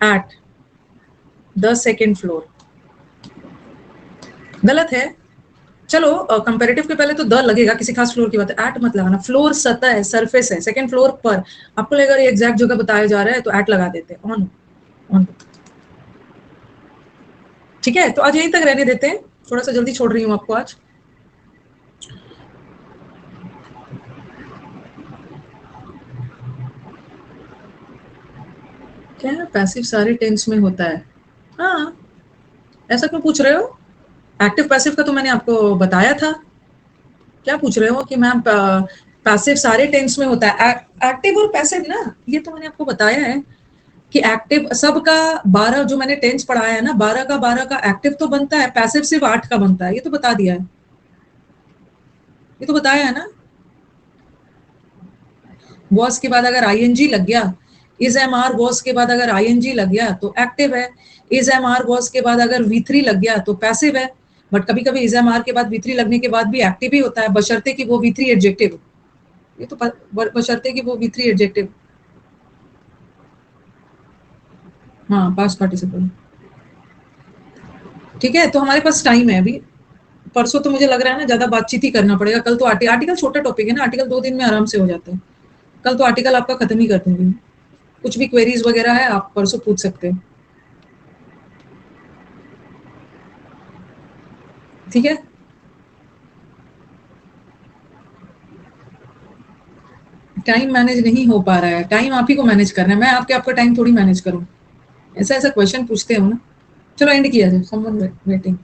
at the second floor. गलत है। चलो कंपैरेटिव के पहले तो द लगेगा, किसी खास फ्लोर की बात है। एट मत लगाना। फ्लोर सतह है, सरफेस है, सेकेंड फ्लोर पर। आपको लगेगा ये एग्जैक्ट जगह बताया जा रहा है तो एट लगा देते हैं। ऑन। ठीक है, तो आज यहीं तक रहने देते हैं, थोड़ा सा जल्दी छोड़ रही हूँ आपको आज। क्या है पैसिव सारे टेंस में होता है? हाँ, ऐसा क्यों पूछ रहे हो? एक्टिव पैसिव का तो मैंने आपको बताया था। क्या पूछ रहे हो कि मैम पैसिव सारे टेंस में होता है? एक्टिव और पैसिव ना, ये तो मैंने आपको बताया है कि एक्टिव सबका 12 जो मैंने टेंस पढ़ाया है ना, 12 का एक्टिव तो बनता है, पैसिव सिर्फ 8 का बनता है। ये तो बता दिया है, ये तो बताया है ना। वॉस के बाद अगर आईएनजी लग गया, इज एम आर वॉस के बाद अगर आईएनजी लग गया तो एक्टिव है। इज एम आर वॉस के बाद अगर V3 लग गया तो पैसिव है। बट कभी कभी इज एम आर के बाद V3 लगने के बाद भी एक्टिव ही होता है, बशर्ते कि वो V3 एडजेक्टिव। ये तो बशर्ते कि वो V3 एडजेक्टिव। हाँ, पास्ट पार्टिसिपल। ठीक है, तो हमारे पास टाइम है अभी। परसों तो मुझे लग रहा है ना ज्यादा बातचीत ही करना पड़ेगा। कल तो आर्टिकल छोटा टॉपिक है ना, आर्टिकल 2 दिन में आराम से हो जाता है। कल तो आर्टिकल आपका खत्म ही कर दूंगी। कुछ भी क्वेरीज वगैरह है आप परसों पूछ सकते हैं। ठीक है, टाइम मैनेज नहीं हो पा रहा है। टाइम आप ही को मैनेज करना है, मैं आपका टाइम थोड़ी मैनेज करूं। ऐसा ऐसा क्वेश्चन पूछते हो ना। चलो एंड किया जाए, समवन वेटिंग।